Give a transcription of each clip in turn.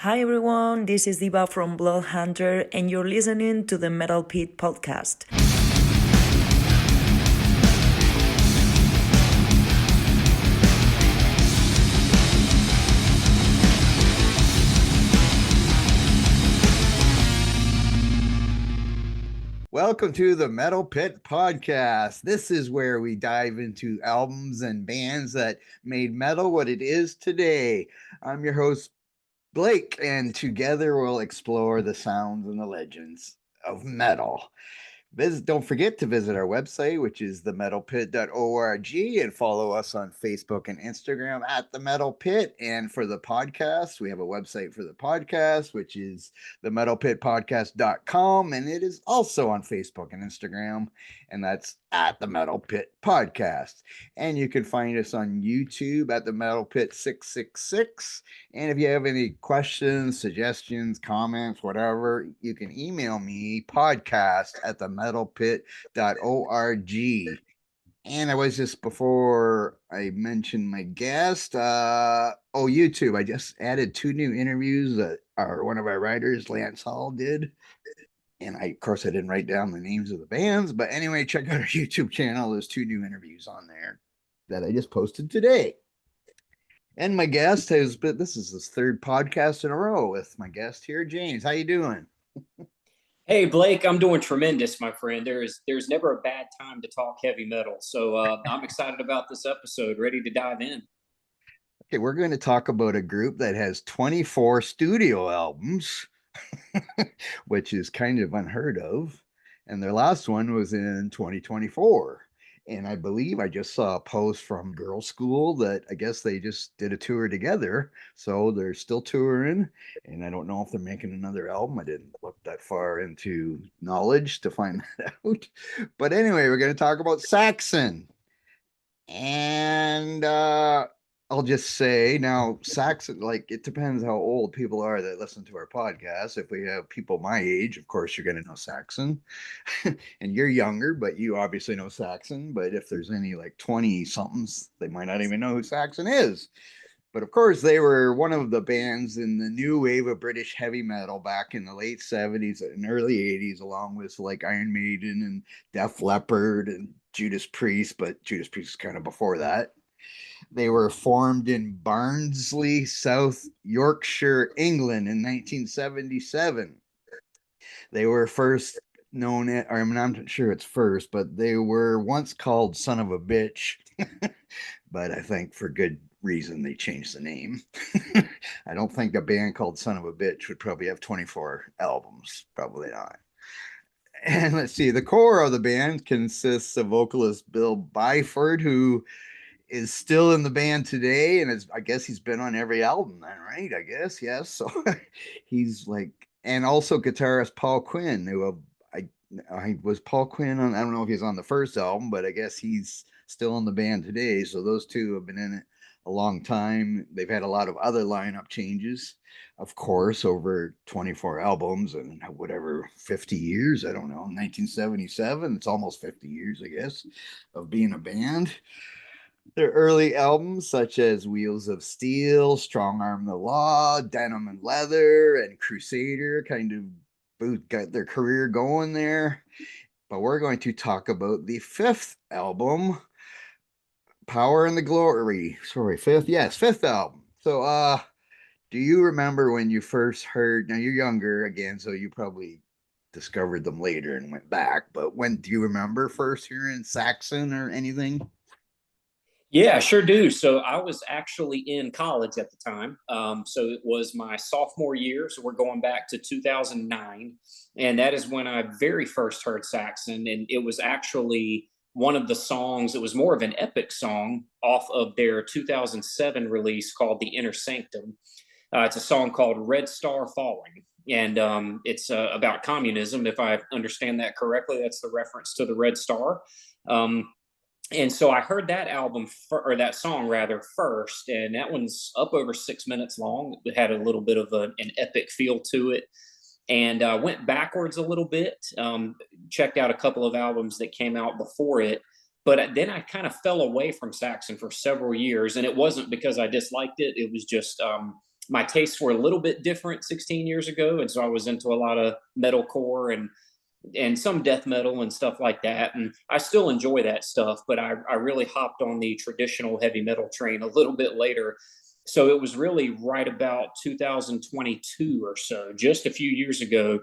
Hi everyone, this is Diva from Blood Hunter, and you're listening to the Metal Pit podcast. Welcome to the Metal Pit Podcast. This is where we dive into albums and bands that made metal what it is today. I'm your host, Blake, and together we'll explore the sounds and the legends of metal. Don't forget to visit our website, which is themetalpit.org, and follow us on Facebook and Instagram at The Metal Pit. And for the podcast, we have a website for the podcast, which is themetalpitpodcast.com. And it is also on Facebook and Instagram, and that's at The Metal Pit Podcast. And you can find us on YouTube at The Metal Pit 666. And if you have any questions, suggestions, comments, whatever, you can email me podcast at themetalpit.org. And I was just before I mentioned my guest, YouTube. I just added 2 new interviews that one of our writers, Lance Hall, did. And of course, I didn't write down the names of the bands, but anyway, check out our YouTube channel. There's 2 new interviews on there that I just posted today. And my guest has been, this is his third podcast in a row with my guest here, James. How you doing? Hey Blake, I'm doing tremendous, my friend. There's never a bad time to talk heavy metal, so I'm excited about this episode. Ready to dive in. Okay, we're going to talk about a group that has 24 studio albums, which is kind of unheard of. And their last one was in 2024. And I believe I just saw a post from Girl School that I guess they just did a tour together. So they're still touring. And I don't know if they're making another album. I didn't look that far into knowledge to find that out. But anyway, we're going to talk about Saxon. And I'll just say now, Saxon, like it depends how old people are that listen to our podcast. If we have people my age, of course, you're going to know Saxon. And you're younger, but you obviously know Saxon. But if there's any like 20 somethings, they might not even know who Saxon is. But of course, they were one of the bands in the new wave of British heavy metal back in the late 70s and early 80s, along with like Iron Maiden and Def Leppard and Judas Priest. But Judas Priest is kind of before that. They were formed in Barnsley, South Yorkshire, England in 1977. They were first known at, or I'm not sure it's first, but they were once called Son of a Bitch. But I think for good reason they changed the name. I don't think a band called Son of a Bitch would probably have 24 albums. Probably not. And let's see, the core of the band consists of vocalist Bill Byford, who is still in the band today, and I guess he's been on every album then, right? I guess, yes. So he's like, and also guitarist Paul Quinn, who I was Paul Quinn on. I don't know if he's on the first album, but I guess he's still in the band today. So those two have been in it a long time. They've had a lot of other lineup changes, of course, over 24 albums and whatever 50 years. I don't know, 1977. It's almost 50 years, I guess, of being a band. Their early albums, such as Wheels of Steel, Strong Arm the Law, Denim and Leather, and Crusader, kind of got their career going there. But we're going to talk about the fifth album, Power and the Glory. Sorry, fifth? Yes, fifth album. So, do you remember when you first heard? Now you're younger again, so you probably discovered them later and went back. But when do you remember first hearing Saxon or anything? Yeah, sure do. So I was actually in college at the time. So it was my sophomore year. So we're going back to 2009. And that is when I very first heard Saxon. And it was actually one of the songs, it was more of an epic song off of their 2007 release called The Inner Sanctum. It's a song called Red Star Falling. And it's about communism, if I understand that correctly. That's the reference to the Red Star. Um, and so I heard that or that song rather first, and that one's up over 6 minutes long. It had a little bit of an epic feel to it, and went backwards a little bit. Checked out a couple of albums that came out before it, but then I kind of fell away from Saxon for several years, and it wasn't because I disliked it. It was just my tastes were a little bit different 16 years ago, and so I was into a lot of metalcore and some death metal and stuff like that. And I still enjoy that stuff, but I really hopped on the traditional heavy metal train a little bit later. So it was really right about 2022 or so, just a few years ago,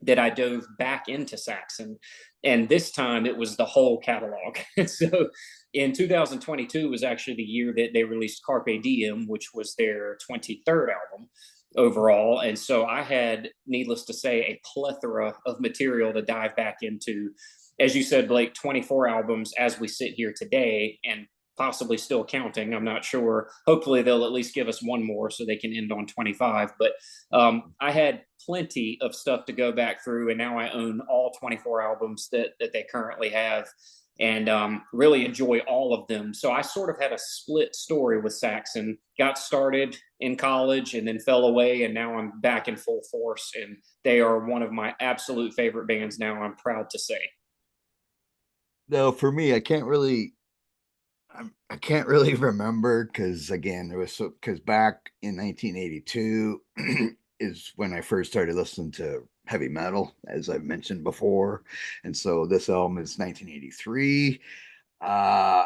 that I dove back into Saxon. And this time it was the whole catalog. So in 2022 was actually the year that they released Carpe Diem, which was their 23rd album overall. And so I had, needless to say, a plethora of material to dive back into. As you said, Blake, 24 albums as we sit here today, and possibly still counting. I'm not sure. Hopefully, they'll at least give us one more so they can end on 25. But I had plenty of stuff to go back through, and now I own all 24 albums that they currently have, and really enjoy all of them. So I sort of had a split story with Saxon. Got started in college and then fell away, and now I'm back in full force. And they are one of my absolute favorite bands now, I'm proud to say. No, for me, I can't really remember because again, there was because back in 1982 is when I first started listening to heavy metal, as I've mentioned before, and so this album is 1983. Uh,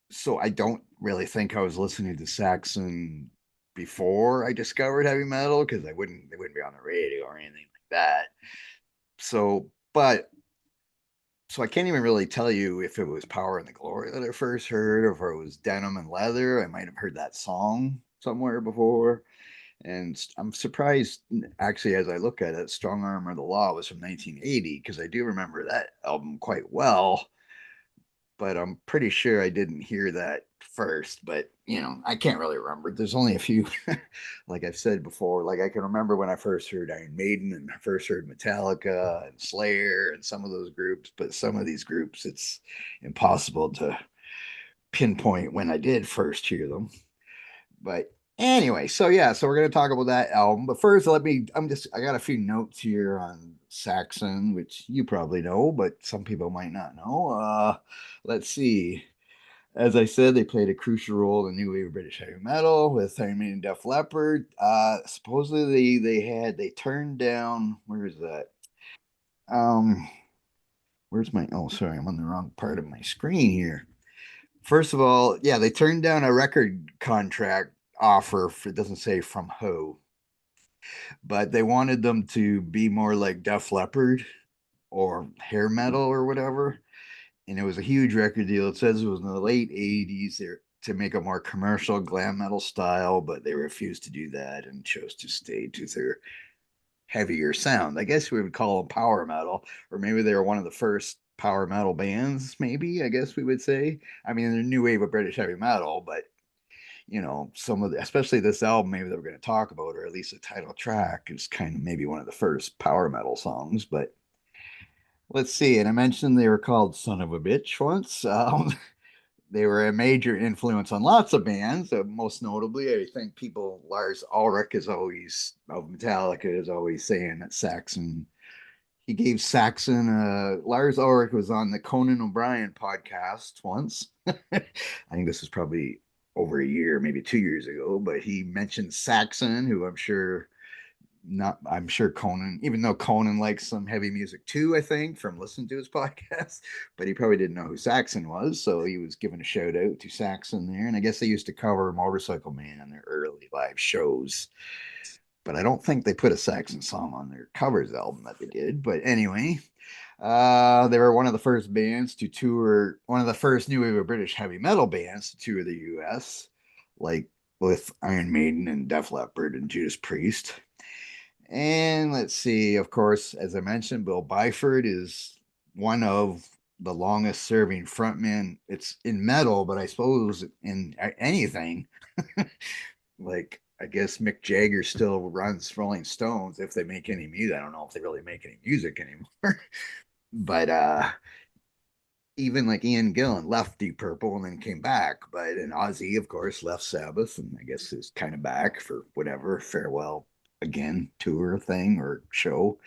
so I don't really think I was listening to Saxon before I discovered heavy metal because they wouldn't be on the radio or anything like that. So, but so I can't even really tell you if it was Power and the Glory that I first heard, or if it was Denim and Leather. I might have heard that song somewhere before. And I'm surprised, actually, as I look at it, Strong Arm of the Law was from 1980, because I do remember that album quite well, but I'm pretty sure I didn't hear that first. But I can't really remember. There's only a few, like I've said before. Like I can remember when I first heard Iron Maiden and I first heard Metallica and Slayer and some of those groups. But some of these groups, it's impossible to pinpoint when I did first hear them. But anyway, so yeah, so we're gonna talk about that album. But first, I got a few notes here on Saxon, which you probably know, but some people might not know. Let's see. As I said, they played a crucial role in the new wave of British heavy metal with Iron Maiden and Def Leppard. Supposedly they turned down, where is that? Um, where's my, oh sorry, I'm on the wrong part of my screen here. First of all, yeah, they turned down a record contract offer for, it doesn't say from who, but they wanted them to be more like Def Leppard or hair metal or whatever. And it was a huge record deal. It says it was in the late 80s there to make a more commercial glam metal style, but they refused to do that and chose to stay to their heavier sound. I guess we would call them power metal, or maybe they were one of the first power metal bands, maybe, I guess we would say. I mean, they're new wave of British heavy metal, but some of the, especially this album, maybe that we're going to talk about, or at least the title track, is kind of maybe one of the first power metal songs. But let's see. And I mentioned they were called Son of a Bitch once. They were a major influence on lots of bands. Most notably, I think Lars Ulrich is always, of Metallica, is always saying that Saxon, he gave Saxon, Lars Ulrich was on the Conan O'Brien podcast once. I think this was probably over a year, maybe 2 years ago, but he mentioned Saxon, who I'm sure Conan, even though Conan likes some heavy music too, I think, from listening to his podcast, but he probably didn't know who Saxon was. So he was giving a shout out to Saxon there. And I guess they used to cover Motorcycle Man on their early live shows, but I don't think they put a Saxon song on their covers album that they did. But anyway, they were one of the first bands to tour, one of the first new wave of British heavy metal bands to tour the US, like with Iron Maiden and Def Leppard and Judas Priest. And let's see, of course, as I mentioned, Bill Byford is one of the longest serving frontmen. It's in metal, but I suppose in anything. Like, I guess Mick Jagger still runs Rolling Stones if they make any music. I don't know if they really make any music anymore. But even like Ian Gillan left Deep Purple and then came back. But and Ozzy, of course, left Sabbath and I guess is kind of back for whatever farewell again tour thing or show.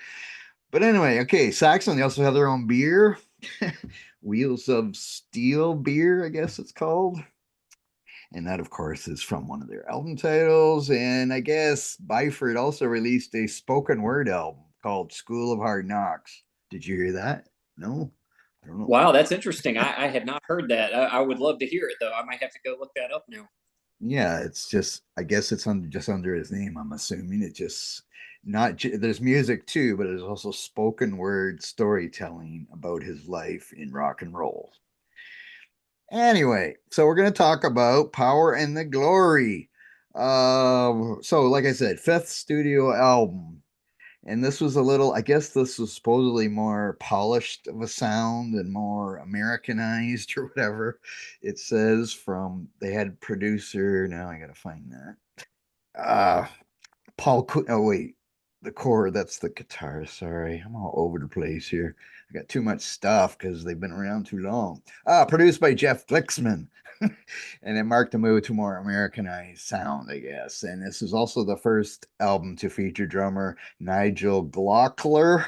But anyway, okay, Saxon, they also have their own beer. Wheels of Steel beer, I guess it's called. And that, of course, is from one of their album titles. And I guess Byford also released a spoken word album called School of Hard Knocks. Did you hear that? No? I don't know. Wow, that's interesting. I had not heard that. I would love to hear it though. I might have to go look that up now. Yeah, it's just, I guess it's just under his name, I'm assuming. It just, there's music too, but there's also spoken word storytelling about his life in rock and roll. Anyway, so we're going to talk about Power and the Glory. So like I said, fifth studio album. And this was a little, I guess this was supposedly more polished of a sound and more Americanized or whatever. It says from, they had producer, now I got to find that. Uh, oh wait, the core, that's the guitar. Sorry, I'm all over the place here. I got too much stuff because they've been around too long. Produced by Jeff Glixman. And it marked a move to more Americanized sound, I guess. And this is also the first album to feature drummer Nigel Glockler,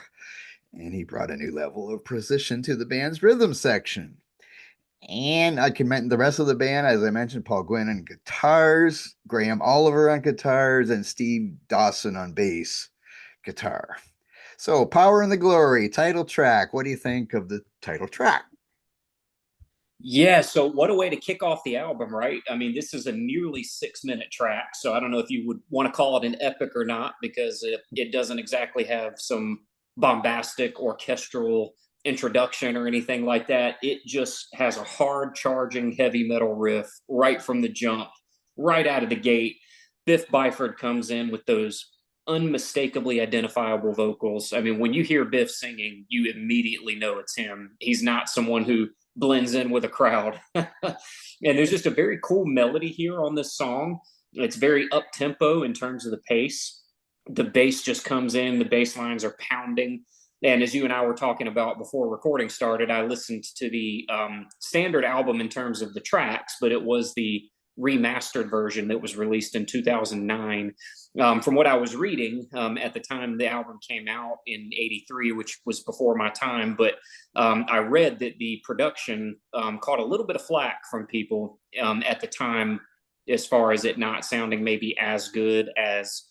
and he brought a new level of precision to the band's rhythm section. And I can mention the rest of the band, as I mentioned, Paul Gwynn on guitars, Graham Oliver on guitars, and Steve Dawson on bass guitar. So, Power and the Glory, title track. What do you think of the title track? Yeah, so what a way to kick off the album, right? I mean, this is a nearly 6 minute track. So I don't know if you would want to call it an epic or not, because it doesn't exactly have some bombastic orchestral introduction or anything like that. It just has a hard charging heavy metal riff right from the jump, right out of the gate. Biff Byford comes in with those unmistakably identifiable vocals. I mean, when you hear Biff singing, you immediately know it's him. He's not someone who blends in with a crowd. And there's just a very cool melody here on this song. It's very up tempo in terms of the pace. The bass just comes in, the bass lines are pounding. And as you and I were talking about before recording started, I listened to the standard album in terms of the tracks, but it was the remastered version that was released in 2009. From what I was reading at the time the album came out in 83, which was before my time, but I read that the production caught a little bit of flack from people at the time, as far as it not sounding maybe as good as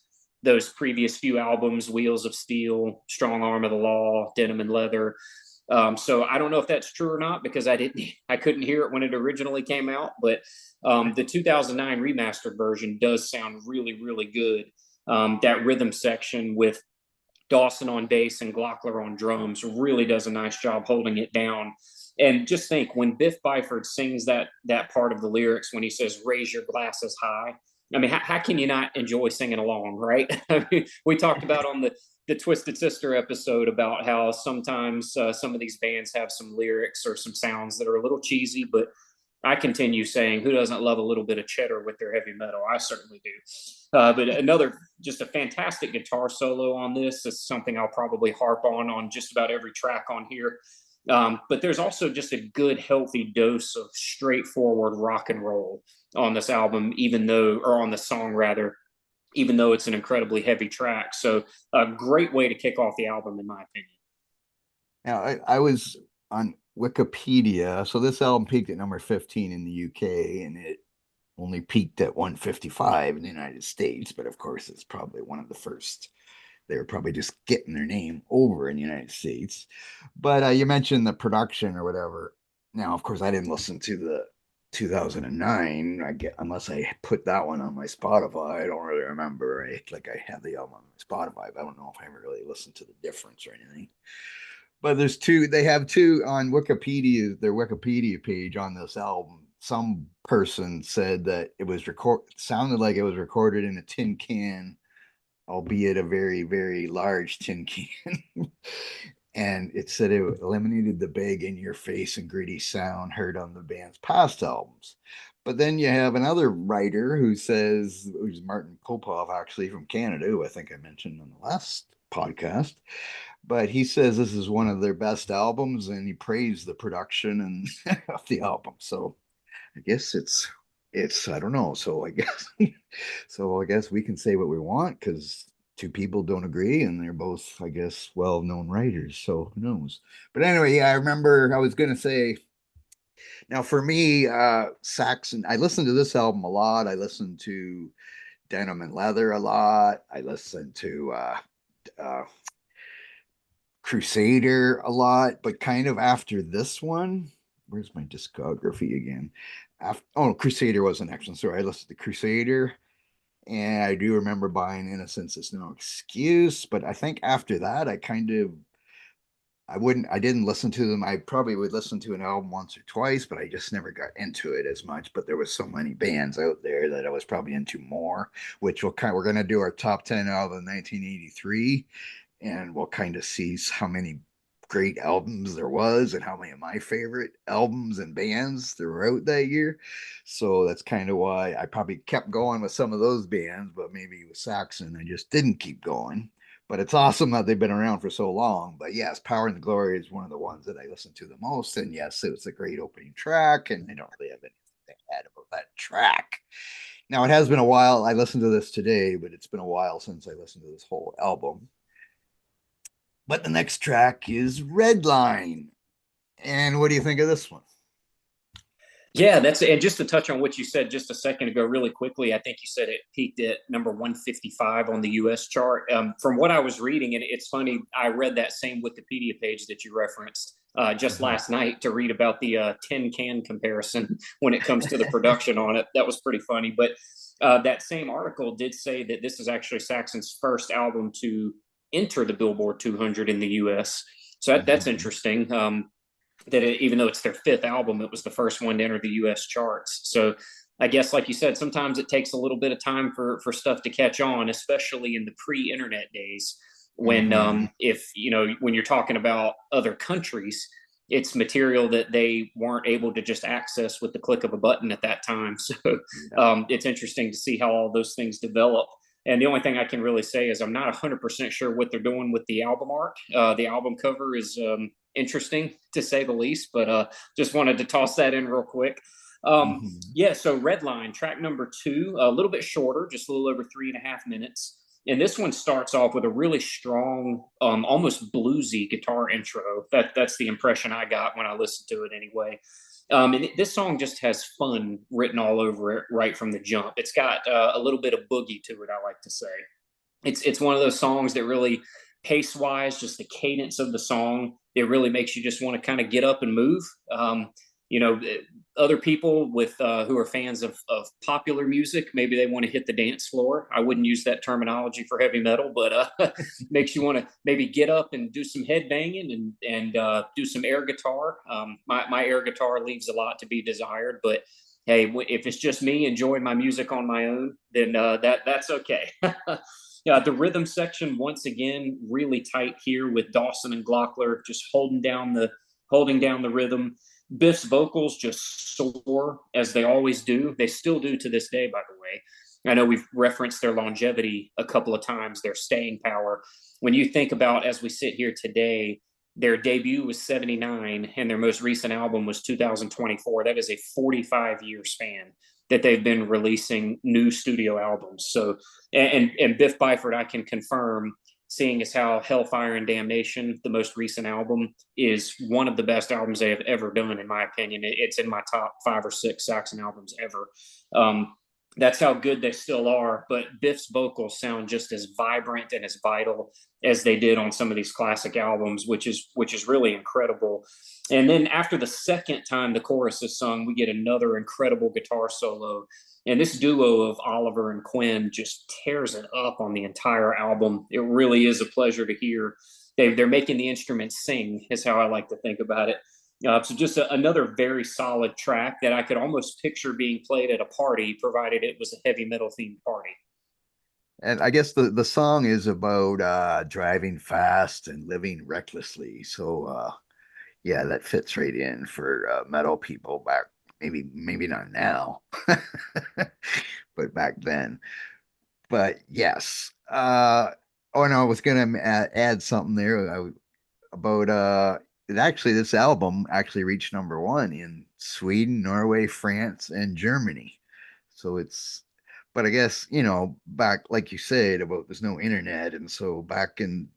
those previous few albums: Wheels of Steel, Strong Arm of the Law, Denim and Leather. So I don't know if that's true or not, because I couldn't hear it when it originally came out, but the 2009 remastered version does sound really, really good. That rhythm section with Dawson on bass and Glockler on drums really does a nice job holding it down. And just think, when Biff Byford sings that part of the lyrics, when he says "raise your glasses high," I mean, how can you not enjoy singing along, right? I mean, we talked about on the Twisted Sister episode about how sometimes some of these bands have some lyrics or some sounds that are a little cheesy, but I continue saying, who doesn't love a little bit of cheddar with their heavy metal? I certainly do. But just a fantastic guitar solo on this is something I'll probably harp on just about every track on here. But there's also just a good, healthy dose of straightforward rock and roll on this album, or on the song rather, even though it's an incredibly heavy track. So a great way to kick off the album, in my opinion. Now, I was on Wikipedia. So this album peaked at number 15 in the UK, and it only peaked at 155 in the United States. But of course, it's probably one of the first. They were probably just getting their name over in the United States. But you mentioned the production or whatever. Now, of course, I didn't listen to the 2009. Unless I put that one on my Spotify. I don't really remember. Like I have the album on my Spotify, but I don't know if I ever really listened to the difference or anything. But there's two. They have two on Wikipedia. Their Wikipedia page on this album. Some person said that it was sounded like it was recorded in a tin can, albeit a very, very large tin can. And it said it eliminated the big in your face and gritty sound heard on the band's past albums. But then you have another writer who's Martin Popov, actually from Canada, who I think I mentioned on the last podcast. But he says this is one of their best albums, and he praised the production and of the album. So I guess it's I don't know. So I guess we can say what we want, because two people don't agree, and they're both, I guess, well-known writers. So who knows? But anyway, yeah, I remember I was gonna say Now, for me, Saxon, I listened to this album a lot. I listened to Denim and Leather a lot. I listened to uh, Crusader a lot, but kind of after this one, where's my discography again? Oh, Crusader was the next one. Sorry, I listened to Crusader, and I do remember buying Innocence is No Excuse. But I think after that, I didn't listen to them. I probably would listen to an album once or twice, but I just never got into it as much. But there was so many bands out there that I was probably into more, which we're going to do our top 10 album 1983, and we'll kind of see how many great albums there was and how many of my favorite albums and bands throughout that year. So that's kind of why I probably kept going with some of those bands, but maybe with Saxon, I just didn't keep going. But it's awesome that they've been around for so long. But yes, Power and the Glory is one of the ones that I listen to the most. And yes, it was a great opening track, and I don't really have anything to add about that track. Now, it has been a while. I listened to this today, but it's been a while since I listened to this whole album. But the next track is Redline. And what do you think of this one? Yeah, that's and just to touch on what you said just a second ago, really quickly. I think you said it peaked at number 155 on the U.S. chart. From what I was reading, and it's funny, I read that same Wikipedia page that you referenced just last night to read about the tin can comparison when it comes to the production on it. That was pretty funny. But that same article did say that this is actually Saxon's first album to enter the Billboard 200 in the U.S. So that's interesting. Even though it's their fifth album, it was the first one to enter the U.S. charts. So I guess, like you said, sometimes it takes a little bit of time for stuff to catch on, especially in the pre-internet days when if when you're talking about other countries, it's material that they weren't able to just access with the click of a button at that time. So it's interesting to see how all those things develop. And the only thing I can really say is I'm not 100% sure what they're doing with the album art. The album cover is interesting to say the least, but just wanted to toss that in real quick. Yeah, so Redline, track number 2, a little bit shorter, just a little over 3.5 minutes. And this one starts off with a really strong, almost bluesy guitar intro. That's the impression I got when I listened to it anyway. And this song just has fun written all over it right from the jump. It's got a little bit of boogie to it, I like to say. It's one of those songs that really, pace wise, just the cadence of the song, it really makes you just want to kind of get up and move. You know, other people with who are fans of popular music, maybe they want to hit the dance floor. I wouldn't use that terminology for heavy metal, but makes you want to maybe get up and do some head banging and do some air guitar. My air guitar leaves a lot to be desired, but hey, if it's just me enjoying my music on my own, then that's okay. Yeah, the rhythm section once again really tight here with Dawson and Glockler just holding down the rhythm. Biff's vocals just soar as they always do. They still do to this day, by the way. I know we've referenced their longevity a couple of times, their staying power. When you think about, as we sit here today, their debut was 79 and their most recent album was 2024. That is a 45-year span that they've been releasing new studio albums. So, and Biff Byford, I can confirm, seeing as how Hellfire and Damnation, the most recent album, is one of the best albums they have ever done, in my opinion. It's in my top 5 or 6 Saxon albums ever. That's how good they still are. But Biff's vocals sound just as vibrant and as vital as they did on some of these classic albums, which is really incredible. And then after the second time the chorus is sung, we get another incredible guitar solo. And this duo of Oliver and Quinn just tears it up on the entire album. It really is a pleasure to hear. They're making the instruments sing, is how I like to think about it. So just another very solid track that I could almost picture being played at a party, provided it was a heavy metal themed party. And I guess the song is about driving fast and living recklessly. So yeah, that fits right in for metal people back. Maybe not now, but back then. But yes. Oh no, I was gonna add something there about actually this album actually reached number 1 in Sweden, Norway, France, and Germany. So it's, but I guess back like you said about there's no internet, and so back in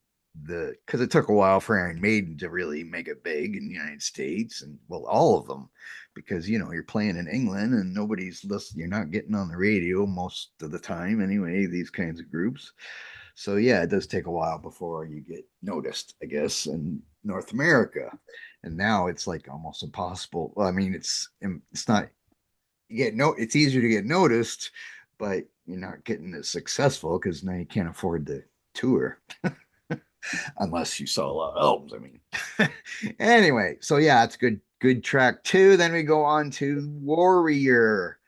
because it took a while for Iron Maiden to really make it big in the United States, and well, all of them, because you're playing in England and nobody's listening. You're not getting on the radio most of the time anyway. These kinds of groups, so yeah, it does take a while before you get noticed, I guess, in North America, and now it's like almost impossible. Well, I mean, it's not you get no, it's easier to get noticed, but you're not getting as successful because now you can't afford to tour unless you sell a lot of albums. I mean, anyway, so yeah, it's good track two. Then we go on to Warrior.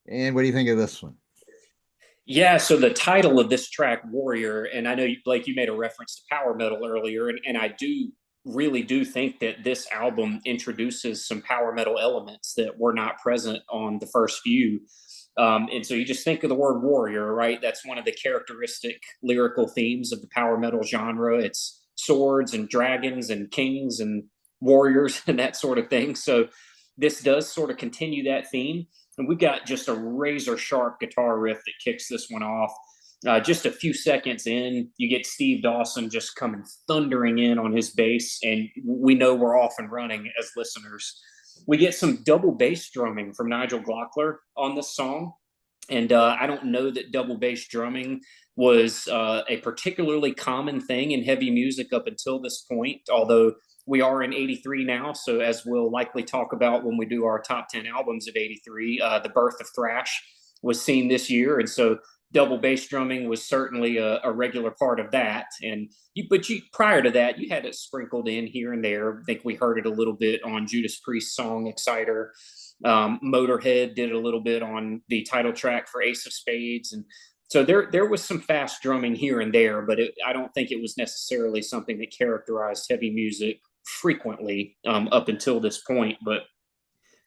And what do you think of this one? Yeah, so the title of this track, Warrior, and I know, Blake, you made a reference to power metal earlier, and I do really do think that this album introduces some power metal elements that were not present on the first few. And so you just think of the word warrior, right? That's one of the characteristic lyrical themes of the power metal genre. It's swords and dragons and kings and warriors and that sort of thing. So this does sort of continue that theme. And we've got just a razor sharp guitar riff that kicks this one off. Just a few seconds in, you get Steve Dawson just coming thundering in on his bass, and we know we're off and running as listeners. We get some double bass drumming from Nigel Glockler on this song. And I don't know that double bass drumming was a particularly common thing in heavy music up until this point, although we are in 83 now. So, as we'll likely talk about when we do our top 10 albums of 83, the birth of thrash was seen this year. And so, double bass drumming was certainly a regular part of that. And prior to that, you had it sprinkled in here and there. I think we heard it a little bit on Judas Priest's song Exciter. Motorhead did a little bit on the title track for Ace of Spades, and so there was some fast drumming here and there, but I don't think it was necessarily something that characterized heavy music frequently up until this point. But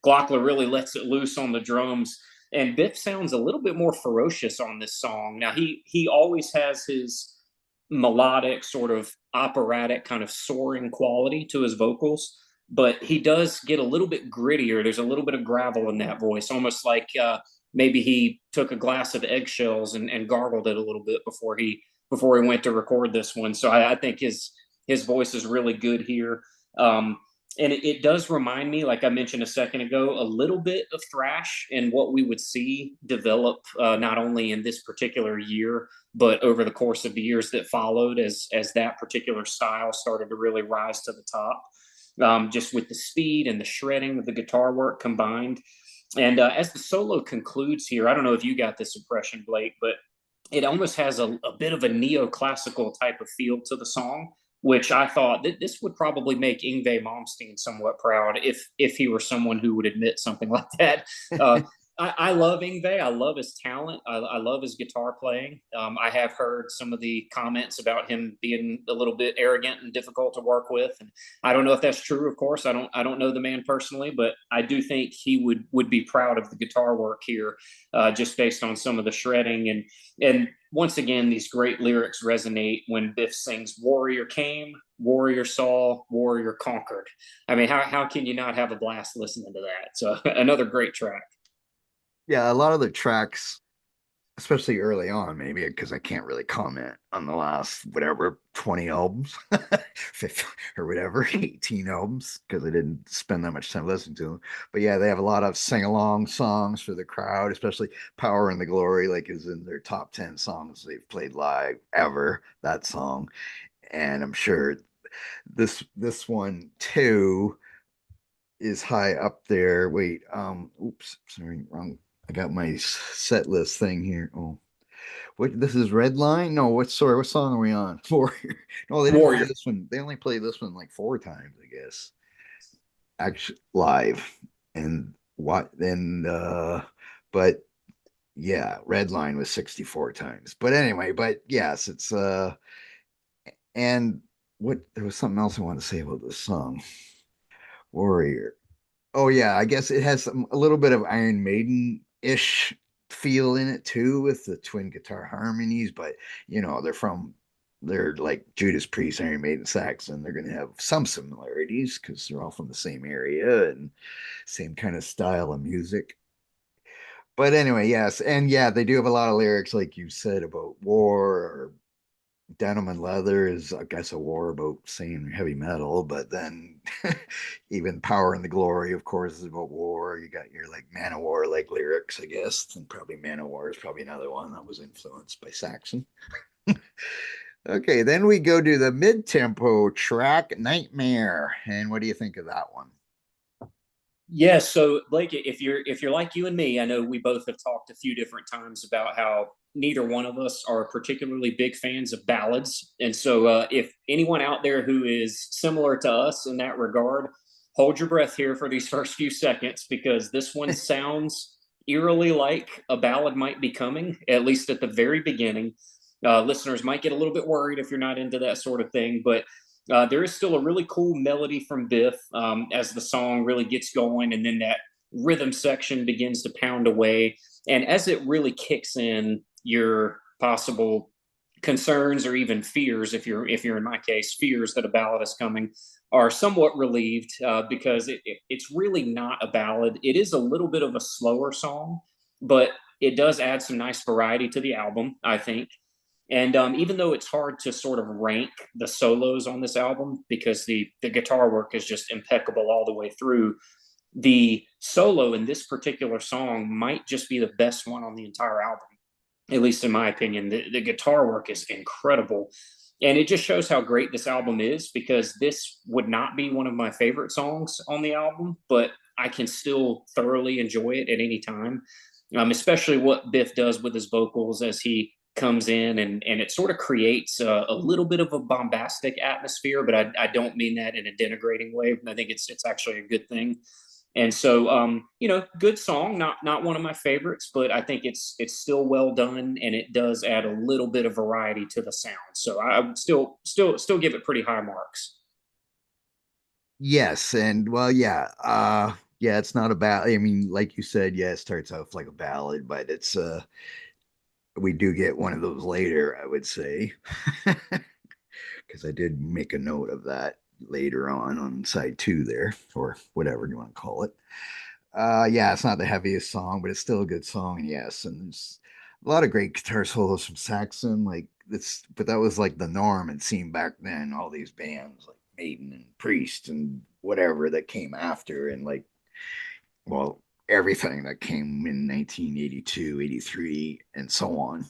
Glockler really lets it loose on the drums, and Biff sounds a little bit more ferocious on this song. Now he always has his melodic, sort of operatic, kind of soaring quality to his vocals, but he does get a little bit grittier. There's a little bit of gravel in that voice, almost like maybe he took a glass of eggshells and gargled it a little bit before he went to record this one. So I think his voice is really good here. And it does remind me, like I mentioned a second ago, a little bit of thrash and what we would see develop not only in this particular year, but over the course of the years that followed as that particular style started to really rise to the top, just with the speed and the shredding of the guitar work combined. And as the solo concludes here, I don't know if you got this impression, Blake, but it almost has a bit of a neoclassical type of feel to the song, which I thought that this would probably make Yngwie Malmsteen somewhat proud if he were someone who would admit something like that. I love Yngwie. I love his talent. I love his guitar playing. I have heard some of the comments about him being a little bit arrogant and difficult to work with. And I don't know if that's true. Of course, I don't know the man personally, but I do think he would be proud of the guitar work here, just based on some of the shredding and once again, these great lyrics resonate when Biff sings "Warrior came, warrior saw, warrior conquered." I mean, how can you not have a blast listening to that? So another great track. Yeah, a lot of the tracks, especially early on, maybe because I can't really comment on the last whatever 20 albums or whatever 18 albums because I didn't spend that much time listening to them. But yeah, they have a lot of sing-along songs for the crowd, especially Power and the Glory, like is in their top 10 songs they've played live ever, that song. And I'm sure this one too is high up there. Wait, oops, sorry, wrong. I got my set list thing here. Oh, what? This is Red Line? No, what song are we on? Warrior. No, they didn't play Warrior. this one. They only played this one like four times, I guess. Actually, live. And what then? But yeah, Red Line was 64 times. But anyway, but yes, it's and what there was something else I want to say about this song, Warrior. Oh yeah, I guess it has a little bit of Iron Maiden ish feel in it too, with the twin guitar harmonies. But they're like Judas Priest, Iron Maiden, Saxon. They're going to have some similarities because they're all from the same area and same kind of style of music. But anyway, yes, and yeah, they do have a lot of lyrics, like you said, about war or Denim and Leather is, I guess, a war about saying heavy metal, but then even Power and the Glory, of course, is about war. You got your like Manowar like lyrics, I guess, and probably Manowar is probably another one that was influenced by Saxon. Okay, then we go to the mid-tempo track Nightmare. And what do you think of that one? Yeah, so Blake, if you're like you and me, I know we both have talked a few different times about how neither one of us are particularly big fans of ballads, and so if anyone out there who is similar to us in that regard, hold your breath here for these first few seconds because this one sounds eerily like a ballad might be coming, at least at the very beginning. Listeners might get a little bit worried if you're not into that sort of thing, but there is still a really cool melody from Biff as the song really gets going, and then that rhythm section begins to pound away. And as it really kicks in, your possible concerns or even fears, if you're in my case, fears that a ballad is coming, are somewhat relieved because it's really not a ballad. It is a little bit of a slower song, but it does add some nice variety to the album, I think. And even though it's hard to sort of rank the solos on this album because the guitar work is just impeccable all the way through, the solo in this particular song might just be the best one on the entire album, at least in my opinion. The guitar work is incredible. And it just shows how great this album is because this would not be one of my favorite songs on the album, but I can still thoroughly enjoy it at any time, especially what Biff does with his vocals as he comes in and it sort of creates a little bit of a bombastic atmosphere, but I don't mean that in a denigrating way. I think it's actually a good thing. And so, good song, not one of my favorites, but I think it's still well done, and it does add a little bit of variety to the sound. So I would still give it pretty high marks. Yes, and well, yeah, yeah, it's not a ballad. I mean, like you said, yeah, it starts off like a ballad, but it's we do get one of those later, I would say, because I did make a note of that later on side two there, or whatever you want to call it. Yeah, it's not the heaviest song, but it's still a good song, yes. And there's a lot of great guitar solos from Saxon, like this, but that was like the norm it seemed back then. All these bands like Maiden and Priest and whatever that came after, and like, well, everything that came in 1982, 83, and so on.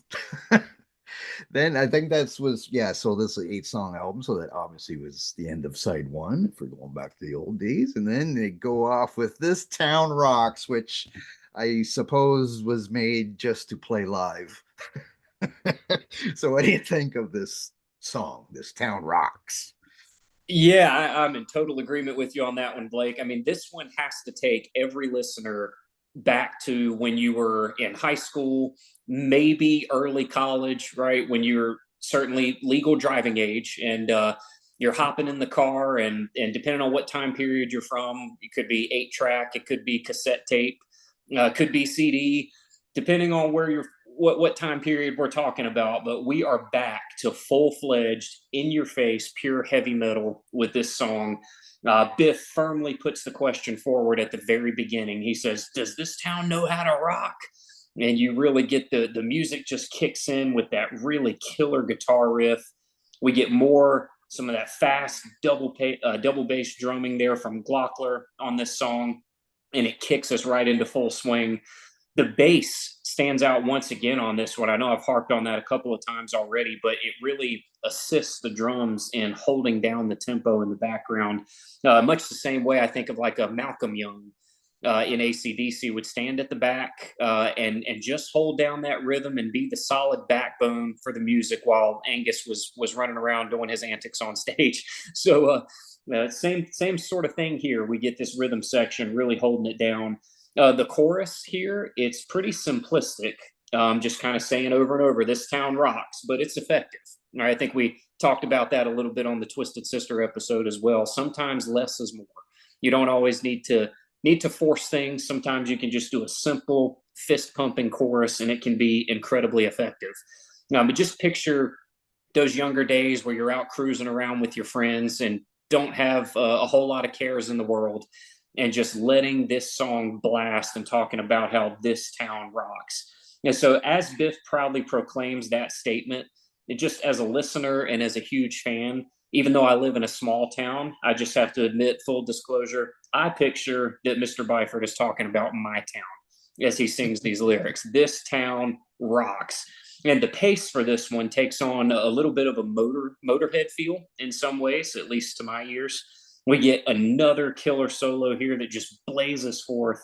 Then I think that's was yeah. So this is an 8 song album, so that obviously was the end of side one if we're going back to the old days. And then they go off with This Town Rocks, which I suppose was made just to play live. So what do you think of this song, This Town Rocks? Yeah, I'm in total agreement with you on that one, Blake. I mean, this one has to take every listener back to when you were in high school, maybe early college, right? When you're certainly legal driving age and you're hopping in the car, and depending on what time period you're from, it could be 8 track, it could be cassette tape, could be CD, depending on where you're what time period we're talking about, but we are back to full-fledged, in-your-face, pure heavy metal with this song. Biff firmly puts the question forward at the very beginning. He says, "Does this town know how to rock?" And you really get the music just kicks in with that really killer guitar riff. We get more some of that fast double bass drumming there from Glockler on this song, and it kicks us right into full swing. The bass stands out once again on this one. I know I've harped on that a couple of times already, but it really assists the drums in holding down the tempo in the background. Much the same way I think of like a Malcolm Young in ACDC would stand at the back and just hold down that rhythm and be the solid backbone for the music while Angus was running around doing his antics on stage. So same sort of thing here. We get this rhythm section really holding it down. The chorus here, it's pretty simplistic, just kind of saying over and over, "This town rocks," but it's effective. I think we talked about that a little bit on the Twisted Sister episode as well. Sometimes less is more. You don't always need to force things. Sometimes you can just do a simple fist pumping chorus, and it can be incredibly effective. But just picture those younger days where you're out cruising around with your friends and don't have a whole lot of cares in the world, and just letting this song blast and talking about how this town rocks. And so, as Biff proudly proclaims that statement, just as a listener and as a huge fan, even though I live in a small town, I just have to admit, full disclosure, I picture that Mr. Byford is talking about my town as he sings these lyrics. This town rocks. And the pace for this one takes on a little bit of a Motorhead feel in some ways, at least to my ears. We get another killer solo here that just blazes forth.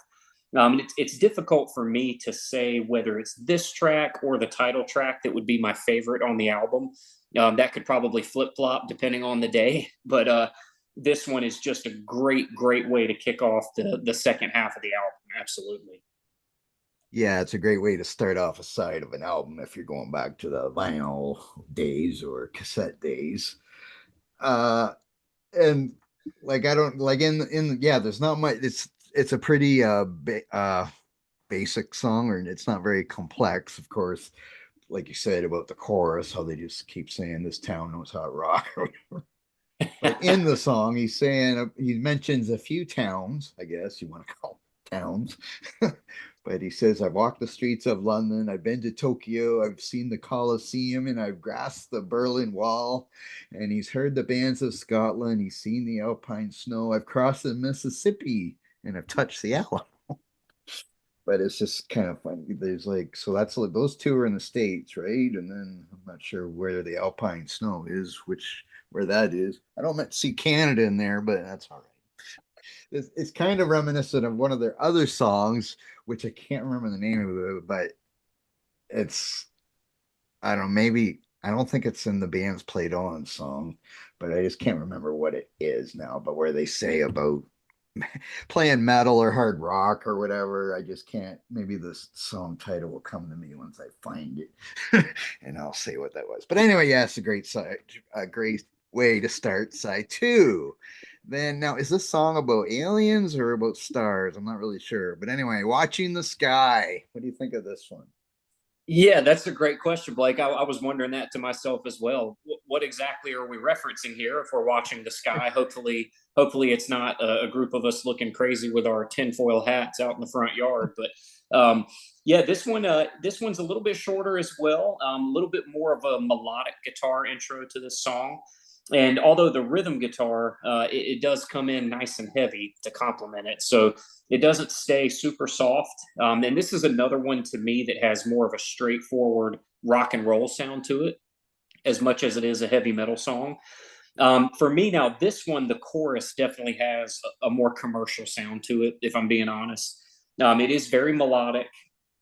It's difficult for me to say whether it's this track or the title track that would be my favorite on the album. That could probably flip flop depending on the day, but this one is just a great way to kick off the second half of the album. Absolutely. Yeah, it's a great way to start off a side of an album if you're going back to the vinyl days or cassette days. Uh, and like I don't like in yeah, there's not much. It's a pretty basic song, or it's not very complex, of course. Like you said about the chorus, how they just keep saying this town knows how to rock. But in the song, he's saying he mentions a few towns, I guess you want to call them towns. But he says, I've walked the streets of London, I've been to Tokyo, I've seen the Colosseum, and I've grasped the Berlin Wall. And he's heard the bands of Scotland, he's seen the Alpine snow, I've crossed the Mississippi, and I've touched the Alamo. But it's just kind of funny. There's like, so that's like those two are in the States, right? And then I'm not sure where the Alpine snow is, where that is. I don't see Canada in there, but that's all right. It's kind of reminiscent of one of their other songs, which I can't remember the name of it, but it's, I don't know, maybe, I don't think it's in the band's Played On song, but I just can't remember what it is now, but where they say about playing metal or hard rock or whatever. I just can't. Maybe this song title will come to me once I find it, and I'll say what that was. But anyway, yeah, it's a great side, a great way to start side two. Then now, is this song about aliens or about stars? I'm not really sure. But anyway, Watching the Sky. What do you think of this one? Yeah, that's a great question, Blake. I was wondering that to myself as well. What exactly are we referencing here if we're watching the sky? Hopefully it's not a group of us looking crazy with our tinfoil hats out in the front yard. But yeah, this one's a little bit shorter as well. A little bit more of a melodic guitar intro to this song. And although the rhythm guitar, it does come in nice and heavy to complement it. So it doesn't stay super soft. And this is another one to me that has more of a straightforward rock and roll sound to it, as much as it is a heavy metal song. For me now, this one, the chorus definitely has a more commercial sound to it, if I'm being honest. It is very melodic.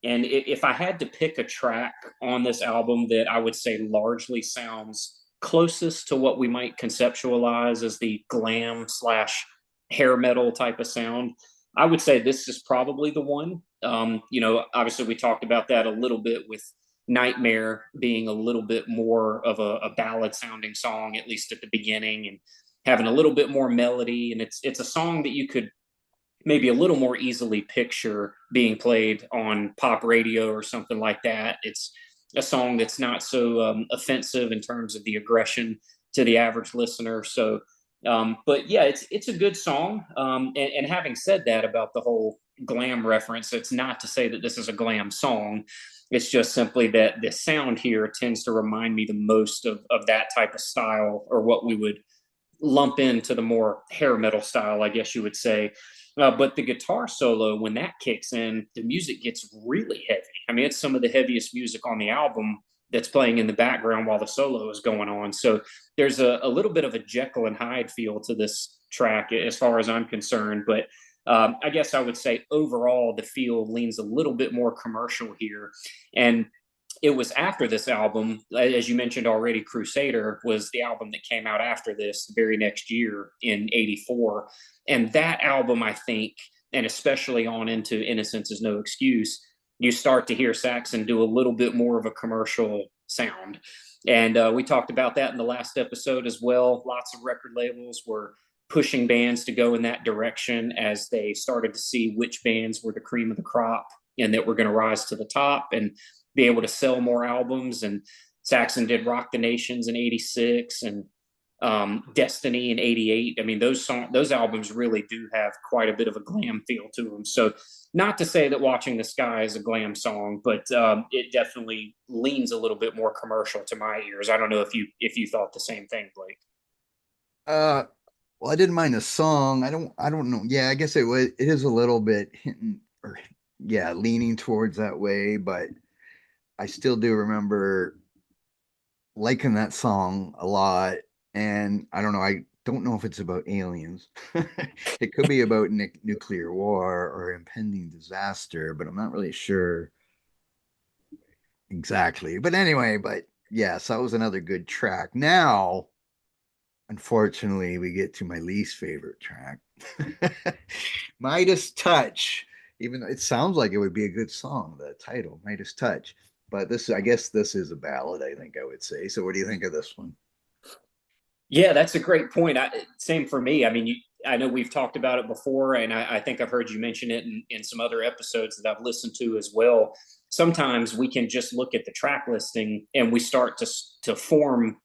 And if I had to pick a track on this album that I would say largely sounds closest to what we might conceptualize as the glam slash hair metal type of sound, I would say this is probably the one. Obviously we talked about that a little bit with Nightmare being a little bit more of a ballad sounding song, at least at the beginning, and having a little bit more melody. And it's a song that you could maybe a little more easily picture being played on pop radio or something like that. It's a song that's not so offensive in terms of the aggression to the average listener. So, but yeah, it's a good song. And having said that about the whole glam reference, it's not to say that this is a glam song. It's just simply that the sound here tends to remind me the most of that type of style, or what we would lump into the more hair metal style, I guess you would say. But the guitar solo, when that kicks in, the music gets really heavy. I mean, it's some of the heaviest music on the album that's playing in the background while the solo is going on. So there's a little bit of a Jekyll and Hyde feel to this track as far as I'm concerned. But I guess I would say overall, the feel leans a little bit more commercial here. And it was after this album, as you mentioned already, Crusader was the album that came out after this the very next year in '84. And that album, I think, and especially on into Innocence Is No Excuse, you start to hear Saxon do a little bit more of a commercial sound. And we talked about that in the last episode as well. Lots of record labels were pushing bands to go in that direction as they started to see which bands were the cream of the crop and that were going to rise to the top and be able to sell more albums. And Saxon did Rock the Nations in '86 and Destiny in '88. I mean, those albums really do have quite a bit of a glam feel to them. So, not to say that Watching the Sky is a glam song, but it definitely leans a little bit more commercial to my ears. I don't know if you thought the same thing, Blake. Uh, well, I didn't mind the song. I don't know. Yeah, I guess it is a little bit hinting or yeah, leaning towards that way, but I still do remember liking that song a lot. And I don't know, I don't know if it's about aliens. It could be about nuclear war or impending disaster, but I'm not really sure exactly. But anyway, but yes, that was another good track. Now, unfortunately, we get to my least favorite track, Midas Touch. Even though it sounds like it would be a good song, the title, Midas Touch. But I guess this is a ballad, I think I would say. So what do you think of this one? Yeah, that's a great point. Same for me. I mean, I know we've talked about it before, and I think I've heard you mention it in some other episodes that I've listened to as well. Sometimes we can just look at the track listing and we start to form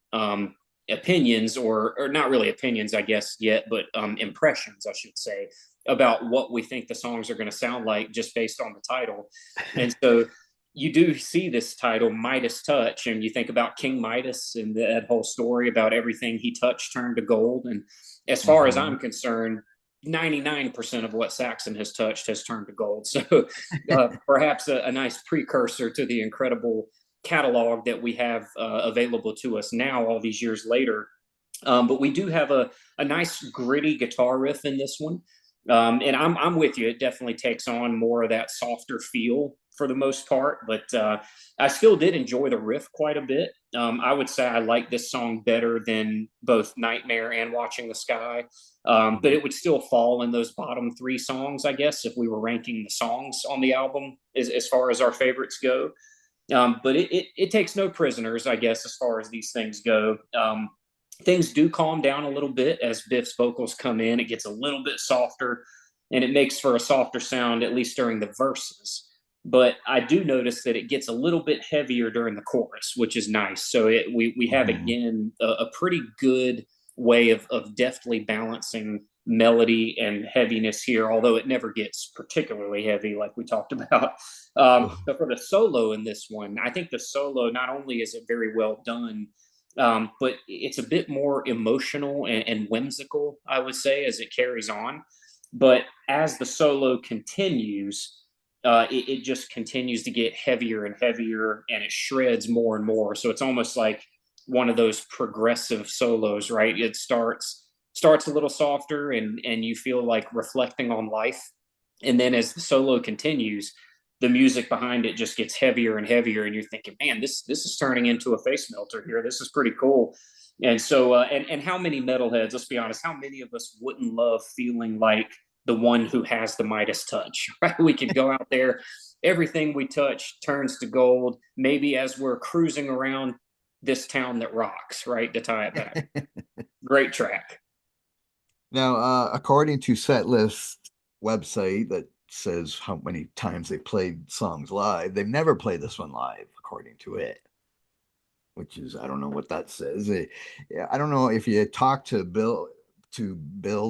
opinions, or not really opinions, I guess, yet, but impressions, I should say, about what we think the songs are going to sound like just based on the title. And so you do see this title, Midas Touch, and you think about King Midas and that whole story about everything he touched turned to gold. And as far as I'm concerned, 99% of what Saxon has touched has turned to gold. So perhaps a nice precursor to the incredible catalog that we have available to us now, all these years later. But we do have a nice gritty guitar riff in this one. And I'm with you. It definitely takes on more of that softer feel for the most part, but I still did enjoy the riff quite a bit. I would say I like this song better than both Nightmare and Watching the Sky, but it would still fall in those bottom three songs, I guess, if we were ranking the songs on the album as far as our favorites go. But it takes no prisoners, I guess, as far as these things go. Things do calm down a little bit as Biff's vocals come in. It gets a little bit softer, and it makes for a softer sound, at least during the verses. But I do notice that it gets a little bit heavier during the chorus, which is nice. So we have, again, a pretty good way of deftly balancing melody and heaviness here, although it never gets particularly heavy like we talked about. But for the solo in this one, I think the solo, not only is it very well done, but it's a bit more emotional and whimsical, I would say, as it carries on. But as the solo continues, it just continues to get heavier and heavier, and it shreds more and more. So it's almost like one of those progressive solos, right? It starts a little softer, and you feel like reflecting on life, and then as the solo continues, the music behind it just gets heavier and heavier, and you're thinking, man, this is turning into a face melter here. This is pretty cool. And so, and how many metalheads? Let's be honest. How many of us wouldn't love feeling like the one who has the Midas touch? Right? We could go out there, everything we touch turns to gold. Maybe as we're cruising around this town that rocks. Right, to tie it back. Great track. Now, according to Setlist website that says how many times they played songs live, they've never played this one live, according to it. Which is, I don't know what that says. Yeah, I don't know if you talk to Bill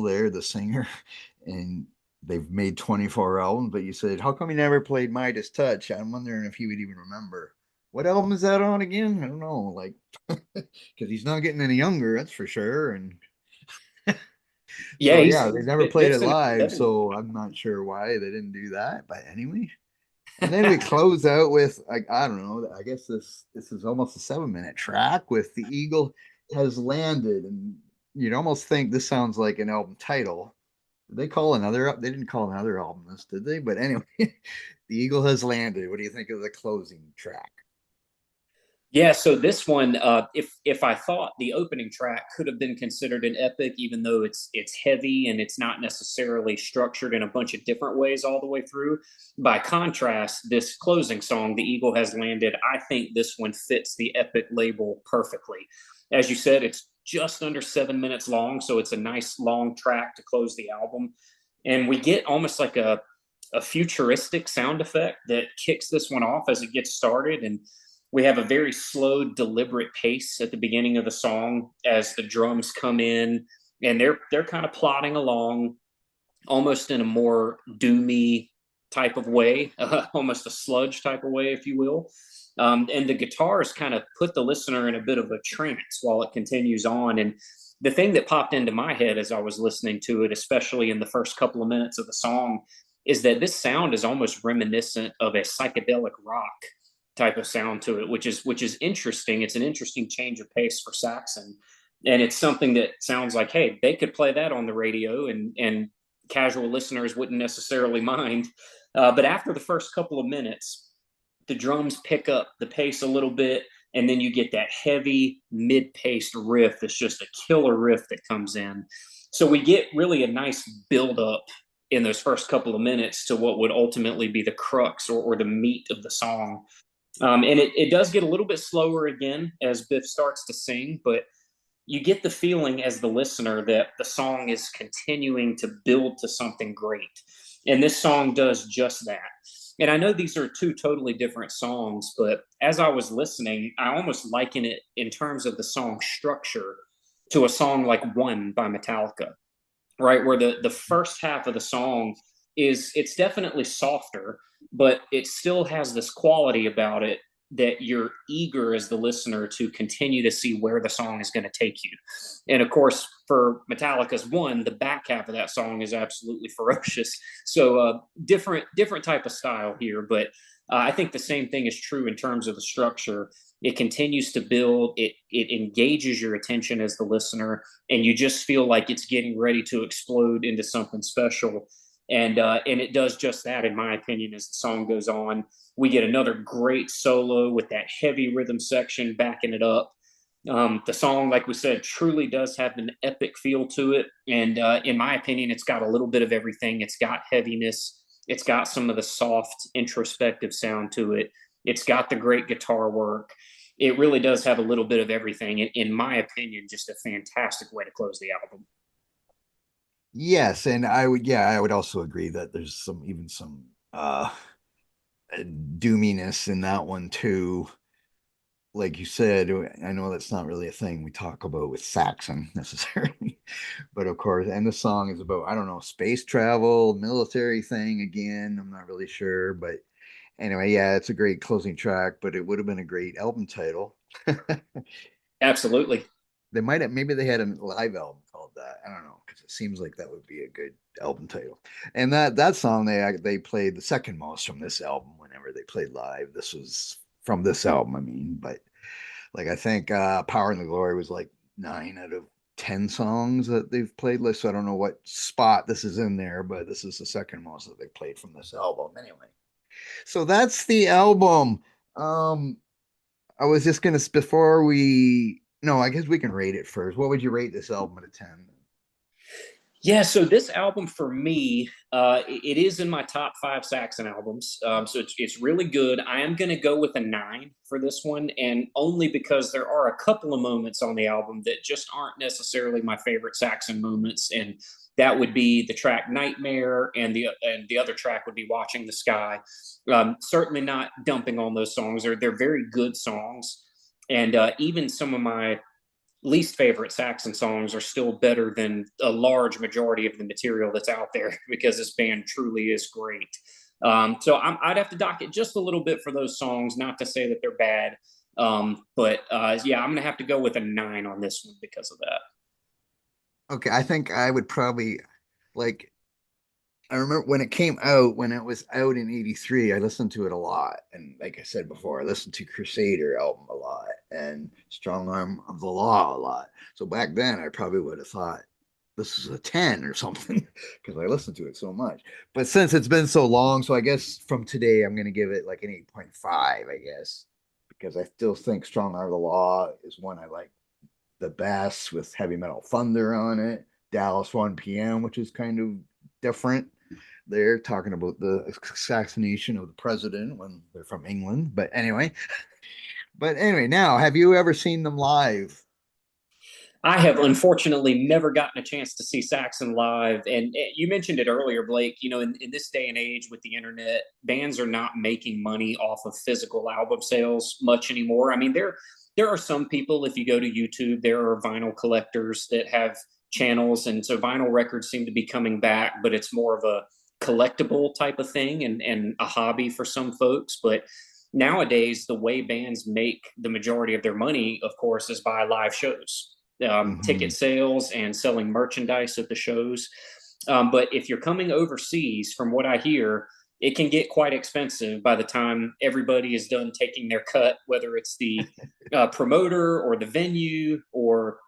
there, the singer, and they've made 24 albums, but you said, how come he never played Midas Touch? I'm wondering if he would even remember. What album is that on again? I don't know, like, because he's not getting any younger, that's for sure. And Yeah, so, he's yeah, they never played Biff's it in live, his 70s. so I'm not sure why they didn't do that. But anyway, and then we close out with, like, I don't know, I guess this is almost a 7 minute track with The Eagle Has Landed. And you'd almost think this sounds like an album title. They didn't call another album this, did they? But anyway, The Eagle Has Landed. What do you think of the closing track? Yeah, so this one, if I thought the opening track could have been considered an epic, even though it's heavy and it's not necessarily structured in a bunch of different ways all the way through. By contrast, this closing song, "The Eagle Has Landed," I think this one fits the epic label perfectly. As you said, it's just under 7 minutes long, so it's a nice long track to close the album, and we get almost like a futuristic sound effect that kicks this one off as it gets started. And We have a very slow, deliberate pace at the beginning of the song as the drums come in, and they're kind of plodding along, almost in a more doomy type of way, almost a sludge type of way, if you will. And the guitars kind of put the listener in a bit of a trance while it continues on. And the thing that popped into my head as I was listening to it, especially in the first couple of minutes of the song, is that this sound is almost reminiscent of a psychedelic rock type of sound to it, which is interesting. It's an interesting change of pace for Saxon, and it's something that sounds like, hey, they could play that on the radio, and casual listeners wouldn't necessarily mind. But after the first couple of minutes, the drums pick up the pace a little bit, and then you get that heavy mid-paced riff that's just a killer riff that comes in. So we get really a nice build up in those first couple of minutes to what would ultimately be the crux, or the meat of the song. And it does get a little bit slower again as Biff starts to sing, but you get the feeling as the listener that the song is continuing to build to something great. And this song does just that. And I know these are two totally different songs, but as I was listening, I almost liken it in terms of the song structure to a song like One by Metallica, right? Where the first half of the song it's definitely softer, but it still has this quality about it that you're eager as the listener to continue to see where the song is going to take you. And of course, for Metallica's One, the back half of that song is absolutely ferocious. So different type of style here, but I think the same thing is true in terms of the structure. It continues to build, it engages your attention as the listener, and you just feel like it's getting ready to explode into something special. And it does just that, in my opinion, as the song goes on. We get another great solo with that heavy rhythm section backing it up. The song, like we said, truly does have an epic feel to it. And in my opinion, it's got a little bit of everything. It's got heaviness, it's got some of the soft, introspective sound to it, it's got the great guitar work. It really does have a little bit of everything. In my opinion, just a fantastic way to close the album. Yes, and I would also agree that there's some doominess in that one too. Like you said, I know that's not really a thing we talk about with Saxon necessarily, but of course, and the song is about, I don't know, space travel, military thing again. I'm not really sure, but anyway, yeah, it's a great closing track, but it would have been a great album title. Absolutely. They might have, maybe they had a live album called that. I don't know, because it seems like that would be a good album title. And that song they played the second most from this album whenever they played live. This was from this album, I mean, but like I think Power and the Glory was like 9 out of 10 songs that they've played. So I don't know what spot this is in there, but this is the second most that they played from this album anyway. So that's the album. I was just gonna before we no, I guess we can rate it first. What would you rate this album out of 10? Yeah, so this album for me, it is in my top five Saxon albums. So it's really good. I am going to go with a 9 for this one, and only because there are a couple of moments on the album that just aren't necessarily my favorite Saxon moments, and that would be the track "Nightmare" and the other track would be "Watching the Sky." Certainly not dumping on those songs. They're very good songs, and even some of my least favorite Saxon songs are still better than a large majority of the material that's out there because this band truly is great. So I'd have to dock it just a little bit for those songs, not to say that they're bad. But yeah, I'm going to have to go with a 9 on this one because of that. Okay, I think I would probably like I remember when it came out, when it was out in '83, I listened to it a lot. And like I said before, I listened to Crusader album a lot and Strong Arm of the Law a lot. So back then, I probably would have thought this is a 10 or something because I listened to it so much. But since it's been so long, so I guess from today, I'm going to give it like an 8.5, I guess, because I still think Strong Arm of the Law is one I like the best with Heavy Metal Thunder on it. Dallas 1 p.m., which is kind of different. They're talking about the assassination of the president when they're from England. But anyway, now have you ever seen them live? I have unfortunately never gotten a chance to see Saxon live. And you mentioned it earlier, Blake. In this day and age with the internet, bands are not making money off of physical album sales much anymore. I mean, there are some people, if you go to YouTube, there are vinyl collectors that have channels. And so vinyl records seem to be coming back, but it's more of a collectible type of thing and a hobby for some folks. But nowadays, the way bands make the majority of their money, of course, is by live shows, Mm-hmm. ticket sales and selling merchandise at the shows. But if you're coming overseas, from what I hear, it can get quite expensive by the time everybody is done taking their cut, whether it's the promoter or the venue or,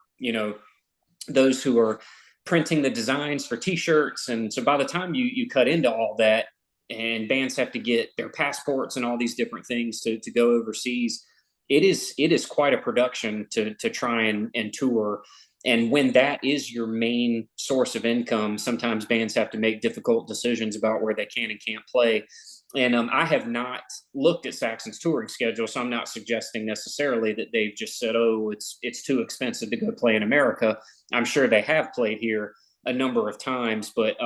those who are printing the designs for t-shirts. And so by the time you cut into all that, and bands have to get their passports and all these different things to go overseas, it is quite a production to try and tour. And when that is your main source of income, sometimes bands have to make difficult decisions about where they can and can't play. And I have not looked at Saxon's touring schedule, so I'm not suggesting necessarily that they've just said, "Oh, it's too expensive to go play in America." I'm sure they have played here a number of times, but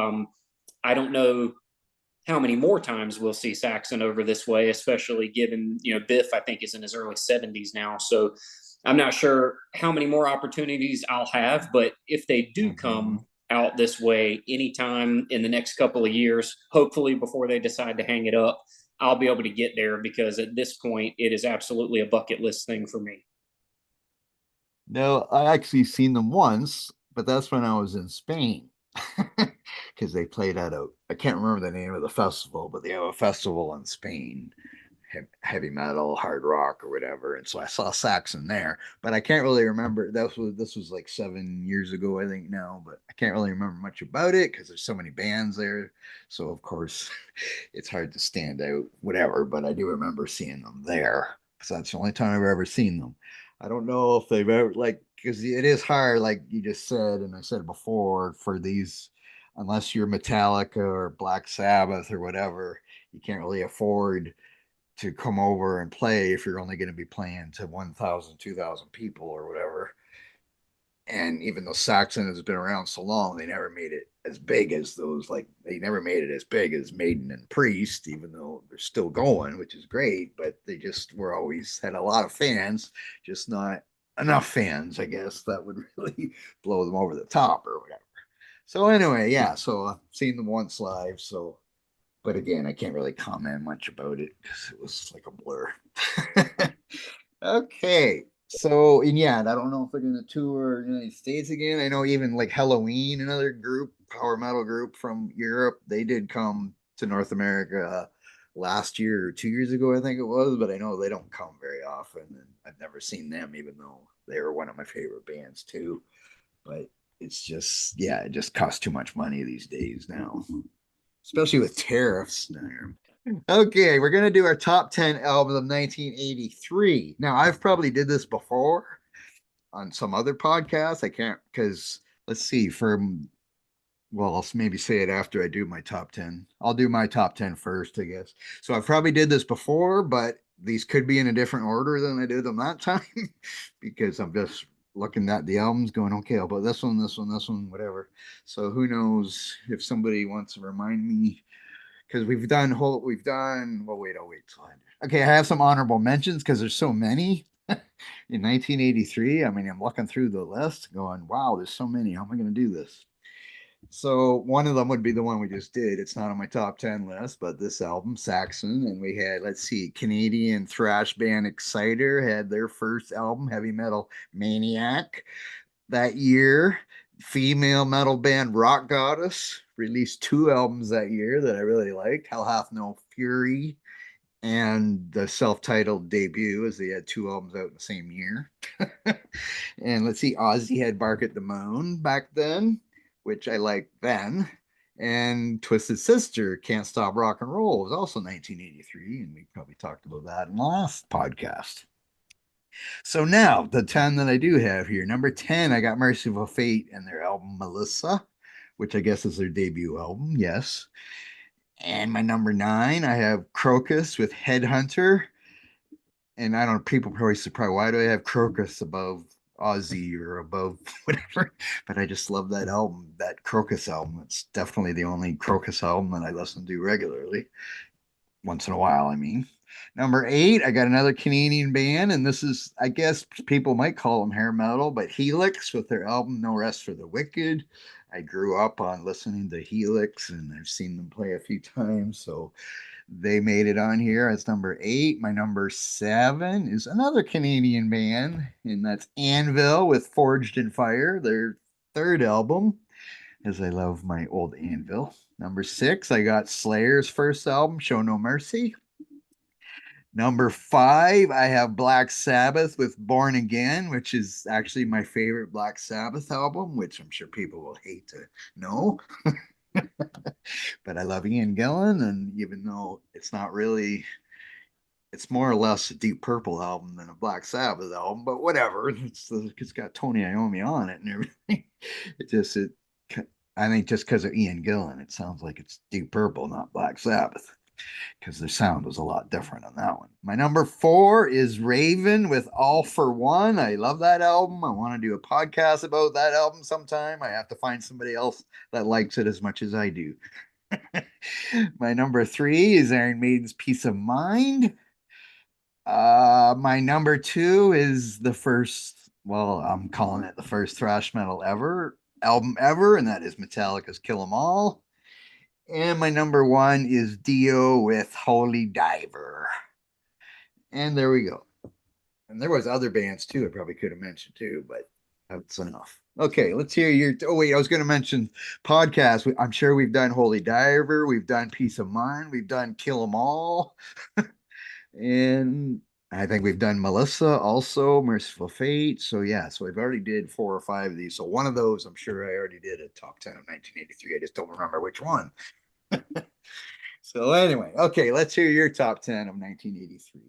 I don't know how many more times we'll see Saxon over this way, especially given, Biff, I think, is in his early 70s now. So I'm not sure how many more opportunities I'll have, but if they do Mm-hmm. come out this way anytime in the next couple of years, hopefully before they decide to hang it up, I'll be able to get there, because at this point, it is absolutely a bucket list thing for me. No, I actually seen them once, but that's when I was in Spain because they played at I can't remember the name of the festival, but they have a festival in Spain, heavy metal, hard rock, or whatever. And so I saw Saxon there, but I can't really remember. This was like 7 years ago, I think now, but I can't really remember much about it because there's so many bands there. So of course, it's hard to stand out, whatever. But I do remember seeing them there because that's the only time I've ever seen them. I don't know if they've ever like because it is hard, like you just said, and I said before, for these, unless you're Metallica or Black Sabbath or whatever, you can't really afford to come over and play if you're only going to be playing to 1,000, 2,000 people or whatever. And even though Saxon has been around so long, they never made it as big as those. Like they never made it as big as Maiden and Priest, even though they're still going, which is great. But they just were always had a lot of fans, just not enough fans, I guess, that would really blow them over the top or whatever. So anyway, yeah. So I've seen them once live. So, but again, I can't really comment much about it because it was like a blur. Okay. So, and yeah, I don't know if they're going to tour the United States again. I know even like Halloween, another group, power metal group from Europe, they did come to North America last year or 2 years ago, I think it was, but I know they don't come very often. And I've never seen them, even though they were one of my favorite bands too. But it's just, yeah, it just costs too much money these days now, especially with tariffs. Okay, we're gonna do our top 10 albums of 1983. Now, I've probably did this before on some other podcasts. I can't because let's see, well, I'll maybe say it after I do my top 10. I'll do my top 10 first, I guess. So I probably did this before, but these could be in a different order than I did them that time because I'm just looking at the albums going, okay, I'll put this one, this one, this one, whatever. So who knows if somebody wants to remind me because well, wait, I'll wait till okay, I have some honorable mentions because there's so many in 1983. I mean, I'm looking through the list going, wow, there's so many. How am I going to do this? So one of them would be the one we just did. It's not on my top 10 list, but this album, Saxon. And we had, let's see, Canadian thrash band Exciter had their first album, Heavy Metal Maniac, that year. Female metal band Rock Goddess released two albums that year that I really liked, Hell Hath No Fury and the self-titled debut, as they had two albums out in the same year. And let's see, Ozzy had Bark at the Moon back then, which I liked then. And Twisted Sister, Can't Stop Rock and Roll, was also 1983, and we probably talked about that in the last podcast. So now the 10 that I do have here. Number 10, I got Merciful Fate and their album Melissa, which I guess is their debut album. Yes. And my number 9, I have Crocus with Headhunter. And I don't know, people probably surprised, why do I have Crocus above Ozzy or above whatever. But I just love that album, that Crocus album. It's definitely the only Crocus album that I listen to regularly. Once in a while, I mean. Number 8, I got another Canadian band, and this is, I guess people might call them hair metal, but Helix with their album No Rest for the Wicked. I grew up on listening to Helix, and I've seen them play a few times, so they made it on here as number 8. My number 7 is another Canadian band, and that's Anvil with Forged in Fire, their third album, as I love my old Anvil. Number 6, I got Slayer's first album, Show No Mercy. Number 5, I have Black Sabbath with Born Again, which is actually my favorite Black Sabbath album, which I'm sure people will hate to know. But I love Ian Gillan, and even though it's not really, it's more or less a Deep Purple album than a Black Sabbath album, but whatever. It's got Tony Iommi on it and everything. It I think just because of Ian Gillan, it sounds like it's Deep Purple, not Black Sabbath, because the sound was a lot different on that one. My number 4 is Raven with All for One. I love that album. I want to do a podcast about that album sometime. I have to find somebody else that likes it as much as I do. My number 3 is Iron Maiden's Peace of Mind. My number 2 is the first, well, I'm calling it the first thrash metal album ever, and that is Metallica's Kill 'Em All. And my number 1 is Dio with Holy Diver. And there we go. And there was other bands too I probably could have mentioned too, but that's enough. Okay, let's hear your. Oh wait, I was going to mention podcasts. I'm sure we've done Holy Diver, we've done Peace of Mind, we've done Kill 'Em All, and I think we've done Melissa also, Merciful Fate. So yeah, so we've already did 4 or 5 of these. So one of those, I'm sure I already did a top 10 of 1983. I just don't remember which one. So anyway, okay, let's hear your top 10 of 1983.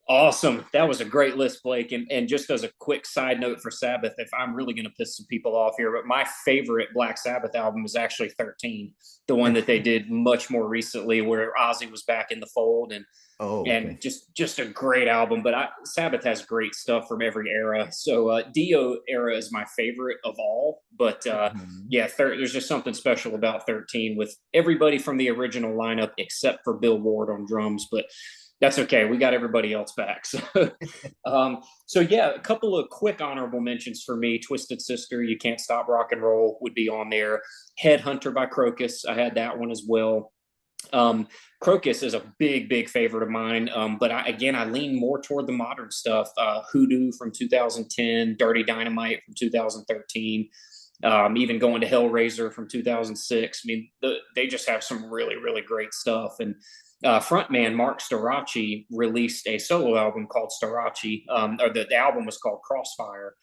Awesome. That was a great list, Blake. And just as a quick side note for Sabbath, if I'm really going to piss some people off here, but my favorite Black Sabbath album is actually 13, the one that they did much more recently where Ozzy was back in the fold, and okay. just a great album. But Sabbath has great stuff from every era. So Dio era is my favorite of all. But yeah, there's just something special about 13 with everybody from the original lineup except for Bill Ward on drums. But that's okay. We got everybody else back. So yeah, a couple of quick honorable mentions for me. Twisted Sister, You Can't Stop Rock and Roll would be on there. Headhunter by Crocus, I had that one as well. Crocus is a big favorite of mine. But I lean more toward the modern stuff. Hoodoo from 2010, Dirty Dynamite from 2013. Even going to Hellraiser from 2006. I mean, they just have some really great stuff. And frontman Mark Storace released a solo album called Storace, or the album was called Crossfire,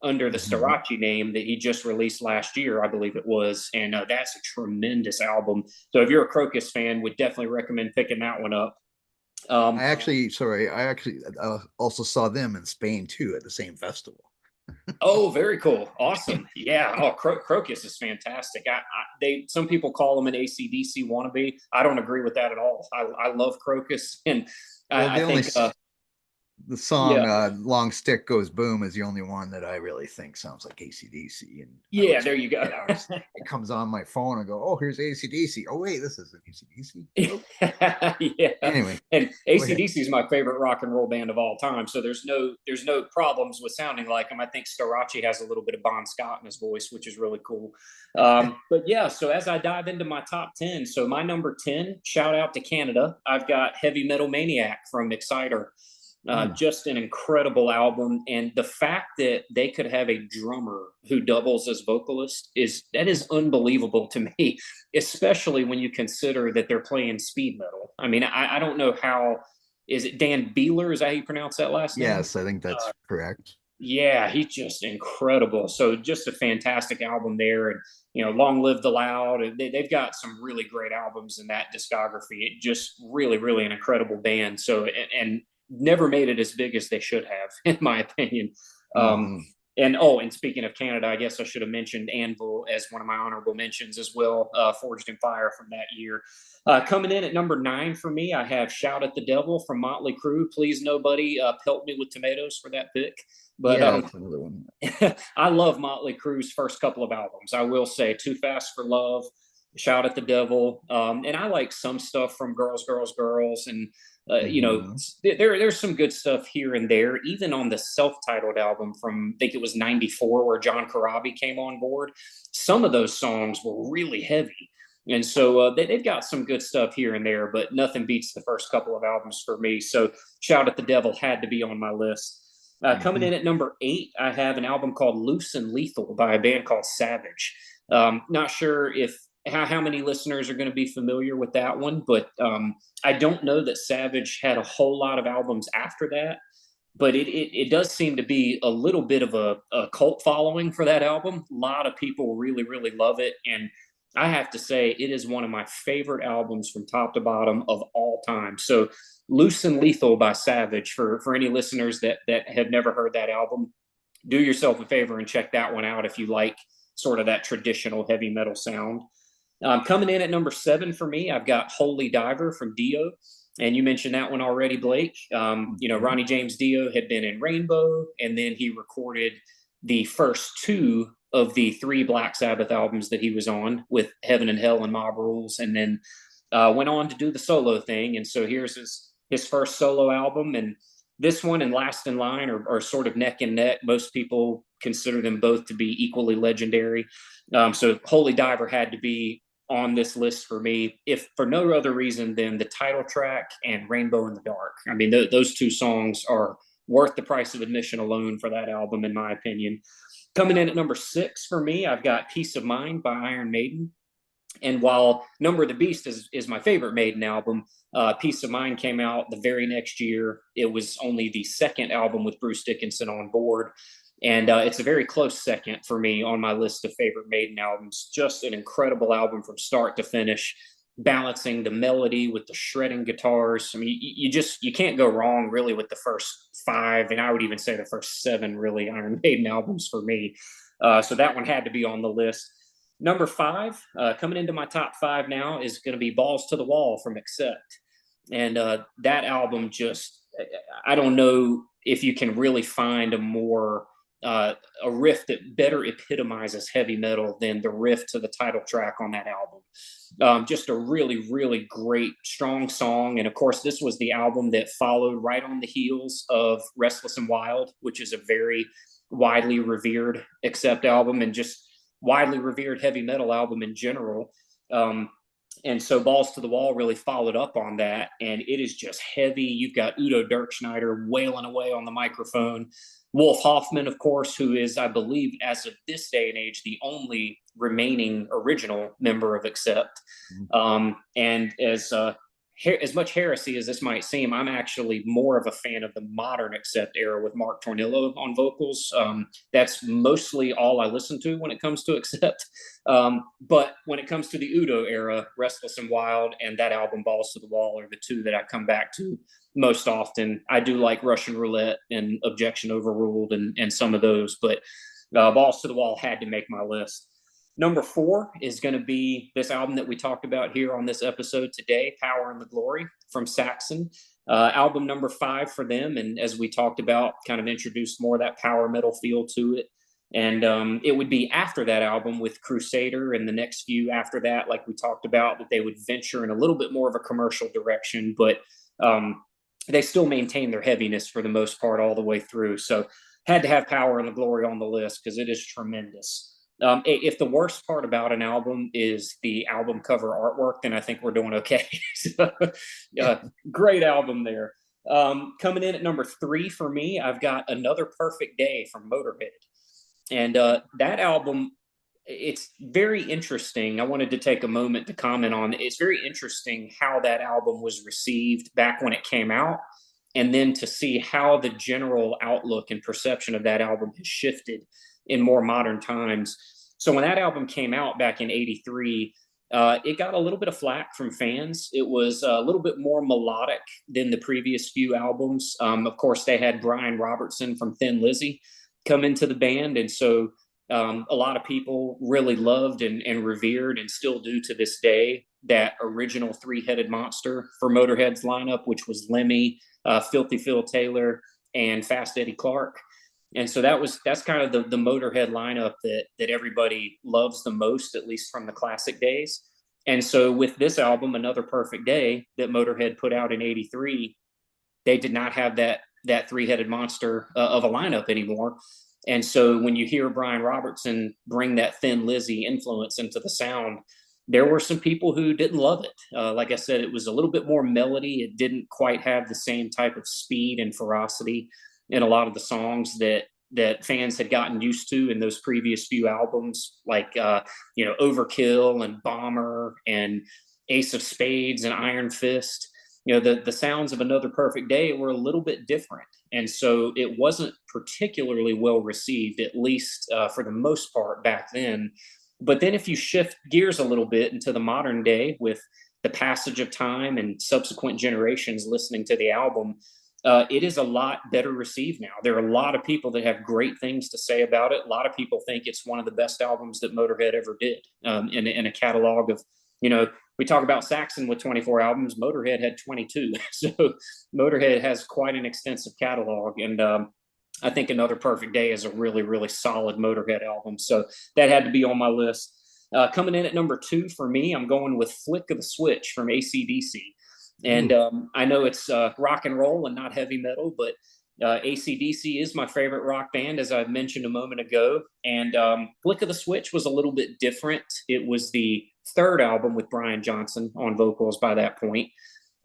under the Storace name that he just released last year, I believe it was. And that's a tremendous album. So if you're a Crocus fan, would definitely recommend picking that one up. I actually also saw them in Spain too at the same festival. Oh, very cool. Awesome. Yeah. Oh, Crocus is fantastic. Some people call them an AC/DC wannabe. I don't agree with that at all. I love Crocus. And well, I think the song Long Stick Goes Boom is the only one that I really think sounds like AC/DC. And yeah, there you go. It comes on my phone and go, oh, here's AC/DC. Oh, wait, this is an AC/DC. Oh. Yeah. Anyway. And AC/DC is my favorite rock and roll band of all time. So there's no problems with sounding like them. I think Storace has a little bit of Bon Scott in his voice, which is really cool. But yeah, so as I dive into my top 10, so my number 10, shout out to Canada. I've got Heavy Metal Maniac from Exciter. Just an incredible album, and the fact that they could have a drummer who doubles as vocalist is unbelievable to me, especially when you consider that they're playing speed metal. I mean, I don't know how. Is it Dan Beeler? Is that how you pronounce that last name? Yes, I think that's correct. Yeah, he's just incredible. So just a fantastic album there, and Long Live the Loud. They've got some really great albums in that discography. It just really an incredible band. So and never made it as big as they should have, in my opinion. And speaking of Canada, I guess I should have mentioned Anvil as one of my honorable mentions as well, Forged in Fire from that year. Coming in at number 9 for me, I have Shout at the Devil from Motley Crue. Please, nobody pelt me with tomatoes for that pick. But Yeah, that's another one. I love Motley Crue's first couple of albums. I will say Too Fast for Love, Shout at the Devil. And I like some stuff from Girls, Girls, Girls. And, Mhm. there's some good stuff here and there, even on the self-titled album from, I think it was 94, where John Corabi came on board. Some of those songs were really heavy. And so they've got some good stuff here and there, but nothing beats the first couple of albums for me. So Shout at the Devil had to be on my list. Coming Mhm. in at number 8, I have an album called Loose and Lethal by a band called Savage. Not sure if how many listeners are going to be familiar with that one, but I don't know that Savage had a whole lot of albums after that. But it does seem to be a little bit of a cult following for that album. A lot of people really, really love it. And I have to say, it is one of my favorite albums from top to bottom of all time. So Loose and Lethal by Savage, for any listeners that have never heard that album, do yourself a favor and check that one out if you like sort of that traditional heavy metal sound. Coming in at number 7 for me, I've got Holy Diver from Dio. And you mentioned that one already, Blake. Mhm. Ronnie James Dio had been in Rainbow, and then he recorded the first 2 of the 3 Black Sabbath albums that he was on, with Heaven and Hell and Mob Rules, and then went on to do the solo thing. And so here's his first solo album. And this one and Last in Line are sort of neck and neck. Most people consider them both to be equally legendary. So Holy Diver had to be on this list for me, if for no other reason than the title track and Rainbow in the Dark. I mean, those 2 songs are worth the price of admission alone for that album, in my opinion. Coming in at number 6 for me, I've got Peace of Mind by Iron Maiden. And while Number of the Beast is my favorite Maiden album, Peace of Mind came out the very next year. It was only the second album with Bruce Dickinson on board. And it's a very close second for me on my list of favorite Maiden albums. Just an incredible album from start to finish, balancing the melody with the shredding guitars. I mean, you can't go wrong really with the first 5, and I would even say the first 7 really Iron Maiden albums for me. So that one had to be on the list. Number 5, coming into my top 5 now, is going to be Balls to the Wall from Accept. And that album just, I don't know if you can really find a riff that better epitomizes heavy metal than the riff to the title track on that album. Just a really, really great, strong song. And of course, this was the album that followed right on the heels of Restless and Wild, which is a very widely revered Accept album, and just widely revered heavy metal album in general. And so Balls to the Wall really followed up on that, and it is just heavy. You've got Udo Dirkschneider wailing away on the microphone. Wolf Hoffman, of course, who is, I believe, as of this day and age, the only remaining original member of Accept. And as much heresy as this might seem, I'm actually more of a fan of the modern Accept era with Mark Tornillo on vocals. That's mostly all I listen to when it comes to Accept. But when it comes to the Udo era, Restless and Wild and that album Balls to the Wall are the 2 that I come back to most often. I do like Russian Roulette and Objection Overruled and some of those, but Balls to the Wall had to make my list. Number 4 is going to be this album that we talked about here on this episode today, Power and the Glory from Saxon. Album number 5 for them. And as we talked about, kind of introduced more of that power metal feel to it. And it would be after that album with Crusader and the next few after that, like we talked about, that they would venture in a little bit more of a commercial direction. But they still maintain their heaviness for the most part all the way through. So had to have Power and the Glory on the list because it is tremendous. If the worst part about an album is the album cover artwork, then I think we're doing okay. So, great album there. Coming in at number 3 for me, I've got Another Perfect Day from Motorhead. And that album, it's very interesting. I wanted to take a moment to comment on it. It's very interesting how that album was received back when it came out, and then to see how the general outlook and perception of that album has shifted in more modern times. So when that album came out back in '83, it got a little bit of flack from fans. It was a little bit more melodic than the previous few albums. Of course, they had Brian Robertson from Thin Lizzy come into the band, and so a lot of people really loved and revered, and still do to this day, that original 3-headed monster for Motorhead's lineup, which was Lemmy, Filthy Phil Taylor, and Fast Eddie Clarke. And so that's kind of the Motorhead lineup that everybody loves the most, at least from the classic days. And so with this album, Another Perfect Day, that Motorhead put out in '83, they did not have that three-headed monster of a lineup anymore. And so when you hear Brian Robertson bring that Thin Lizzy influence into the sound, there were some people who didn't love it. Like I said, it was a little bit more melody. It didn't quite have the same type of speed and ferocity in a lot of the songs that fans had gotten used to in those previous few albums, like Overkill and Bomber and Ace of Spades and Iron Fist. The sounds of Another Perfect Day were a little bit different, and so it wasn't particularly well received, at least for the most part back then. But then if you shift gears a little bit into the modern day, with the passage of time and subsequent generations listening to the album, it is a lot better received now. There are a lot of people that have great things to say about it. A lot of people think it's one of the best albums that Motorhead ever did, in a catalog of, we talk about Saxon with 24 albums. Motorhead had 22. So Motorhead has quite an extensive catalog. And I think Another Perfect Day is a really, really solid Motorhead album. So that had to be on my list. Coming in at number 2 for me, I'm going with Flick of the Switch from AC/DC. And I know it's rock and roll and not heavy metal, but AC/DC is my favorite rock band, as I mentioned a moment ago. And Flick of the Switch was a little bit different. It was the third album with Brian Johnson on vocals by that point,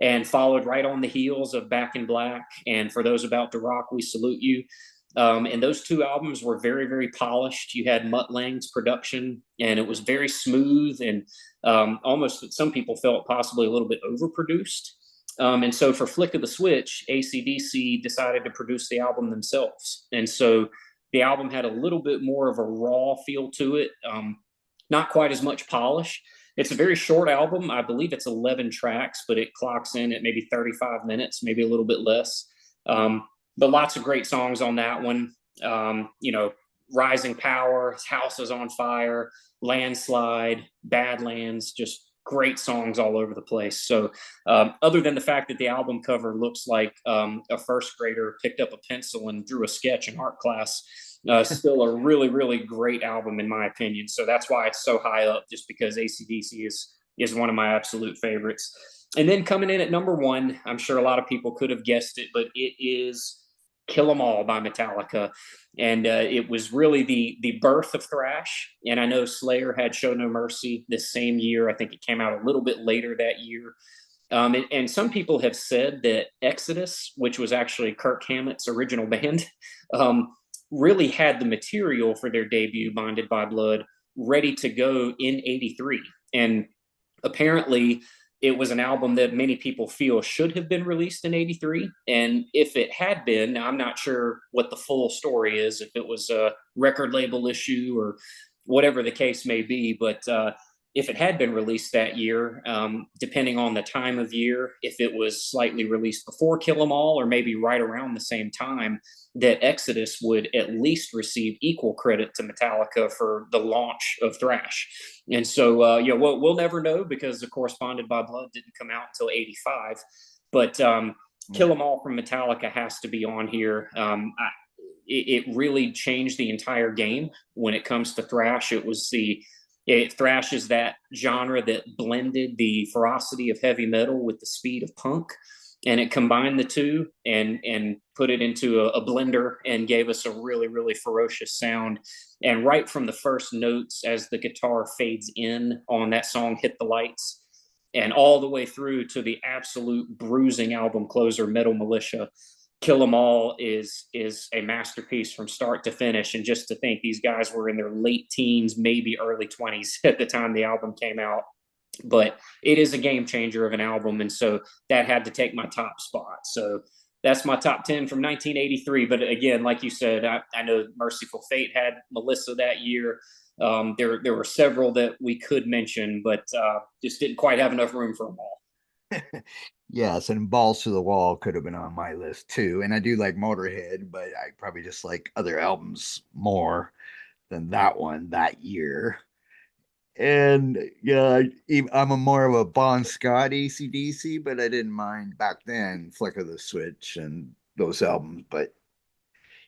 and followed right on the heels of Back in Black and For Those About to Rock, We Salute You. And those two albums were very, very polished. You had Mutt Lange's production, and it was very smooth and almost, some people felt, possibly a little bit overproduced. And so for Flick of the Switch, AC/DC decided to produce the album themselves. And so the album had a little bit more of a raw feel to it, not quite as much polish. It's a very short album. I believe it's 11 tracks, but it clocks in at maybe 35 minutes, maybe a little bit less. But lots of great songs on that one. Rising Power, House is on Fire, Landslide, Badlands, just great songs all over the place. So other than the fact that the album cover looks like a first grader picked up a pencil and drew a sketch in art class, still a really, really great album in my opinion. So that's why it's so high up, just because AC/DC is one of my absolute favorites. And then coming in at number 1, I'm sure a lot of people could have guessed it, but it is Kill 'Em All by Metallica. And it was really the birth of thrash. And I know Slayer had Show No Mercy this same year. I think it came out a little bit later that year. And some people have said that Exodus, which was actually Kirk Hammett's original band, really had the material for their debut, Bonded by Blood, ready to go in '83. And apparently it was an album that many people feel should have been released in '83. And if it had been, I'm not sure what the full story is, if it was a record label issue or whatever the case may be, but if it had been released that year, depending on the time of year, if it was slightly released before Kill 'Em All or maybe right around the same time, that Exodus would at least receive equal credit to Metallica for the launch of thrash. And so, we'll never know, because, of course, Bonded by Blood didn't come out until '85. But Kill 'Em All from Metallica has to be on here. It really changed the entire game when it comes to thrash. Thrash is that genre that blended the ferocity of heavy metal with the speed of punk, and it combined the two and put it into a blender and gave us a really, really ferocious sound. And right from the first notes, as the guitar fades in on that song Hit the Lights, and all the way through to the absolute bruising album closer, Metal Militia, Kill 'Em All is a masterpiece from start to finish. And just to think these guys were in their late teens, maybe early 20s at the time the album came out. But it is a game changer of an album, and so that had to take my top spot. So that's my top 10 from 1983. But again, like you said, I know Merciful Fate had Melissa that year. There were several that we could mention, but just didn't quite have enough room for them all. Yes, and Balls to the Wall could have been on my list too. And I do like Motorhead, but I probably just like other albums more than that one that year. And yeah, I'm a more of a Bon Scott AC/DC, but I didn't mind back then Flick of the Switch and those albums. But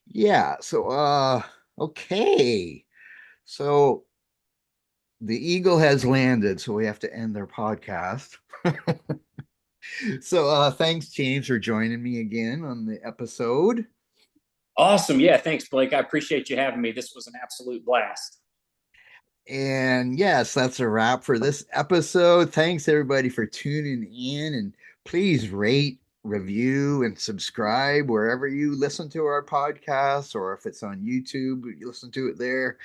Yeah. So, okay. So the eagle has landed, so we have to end our podcast. So, thanks, James, for joining me again on the episode. Awesome. Yeah. Thanks, Blake. I appreciate you having me. This was an absolute blast. And yes, that's a wrap for this episode. Thanks everybody for tuning in, and please rate, review, and subscribe wherever you listen to our podcast, or if it's on YouTube, you listen to it there.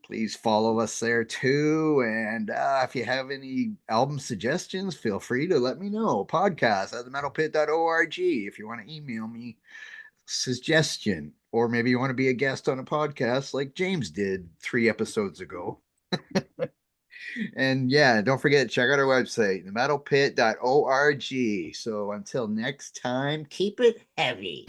Please follow us there too. And if you have any album suggestions, feel free to let me know. Podcast at themetalpit.org if you want to email me suggestion, or maybe you want to be a guest on a podcast like James did 3 episodes ago. And yeah, don't forget, check out our website, themetalpit.org. So until next time, keep it heavy.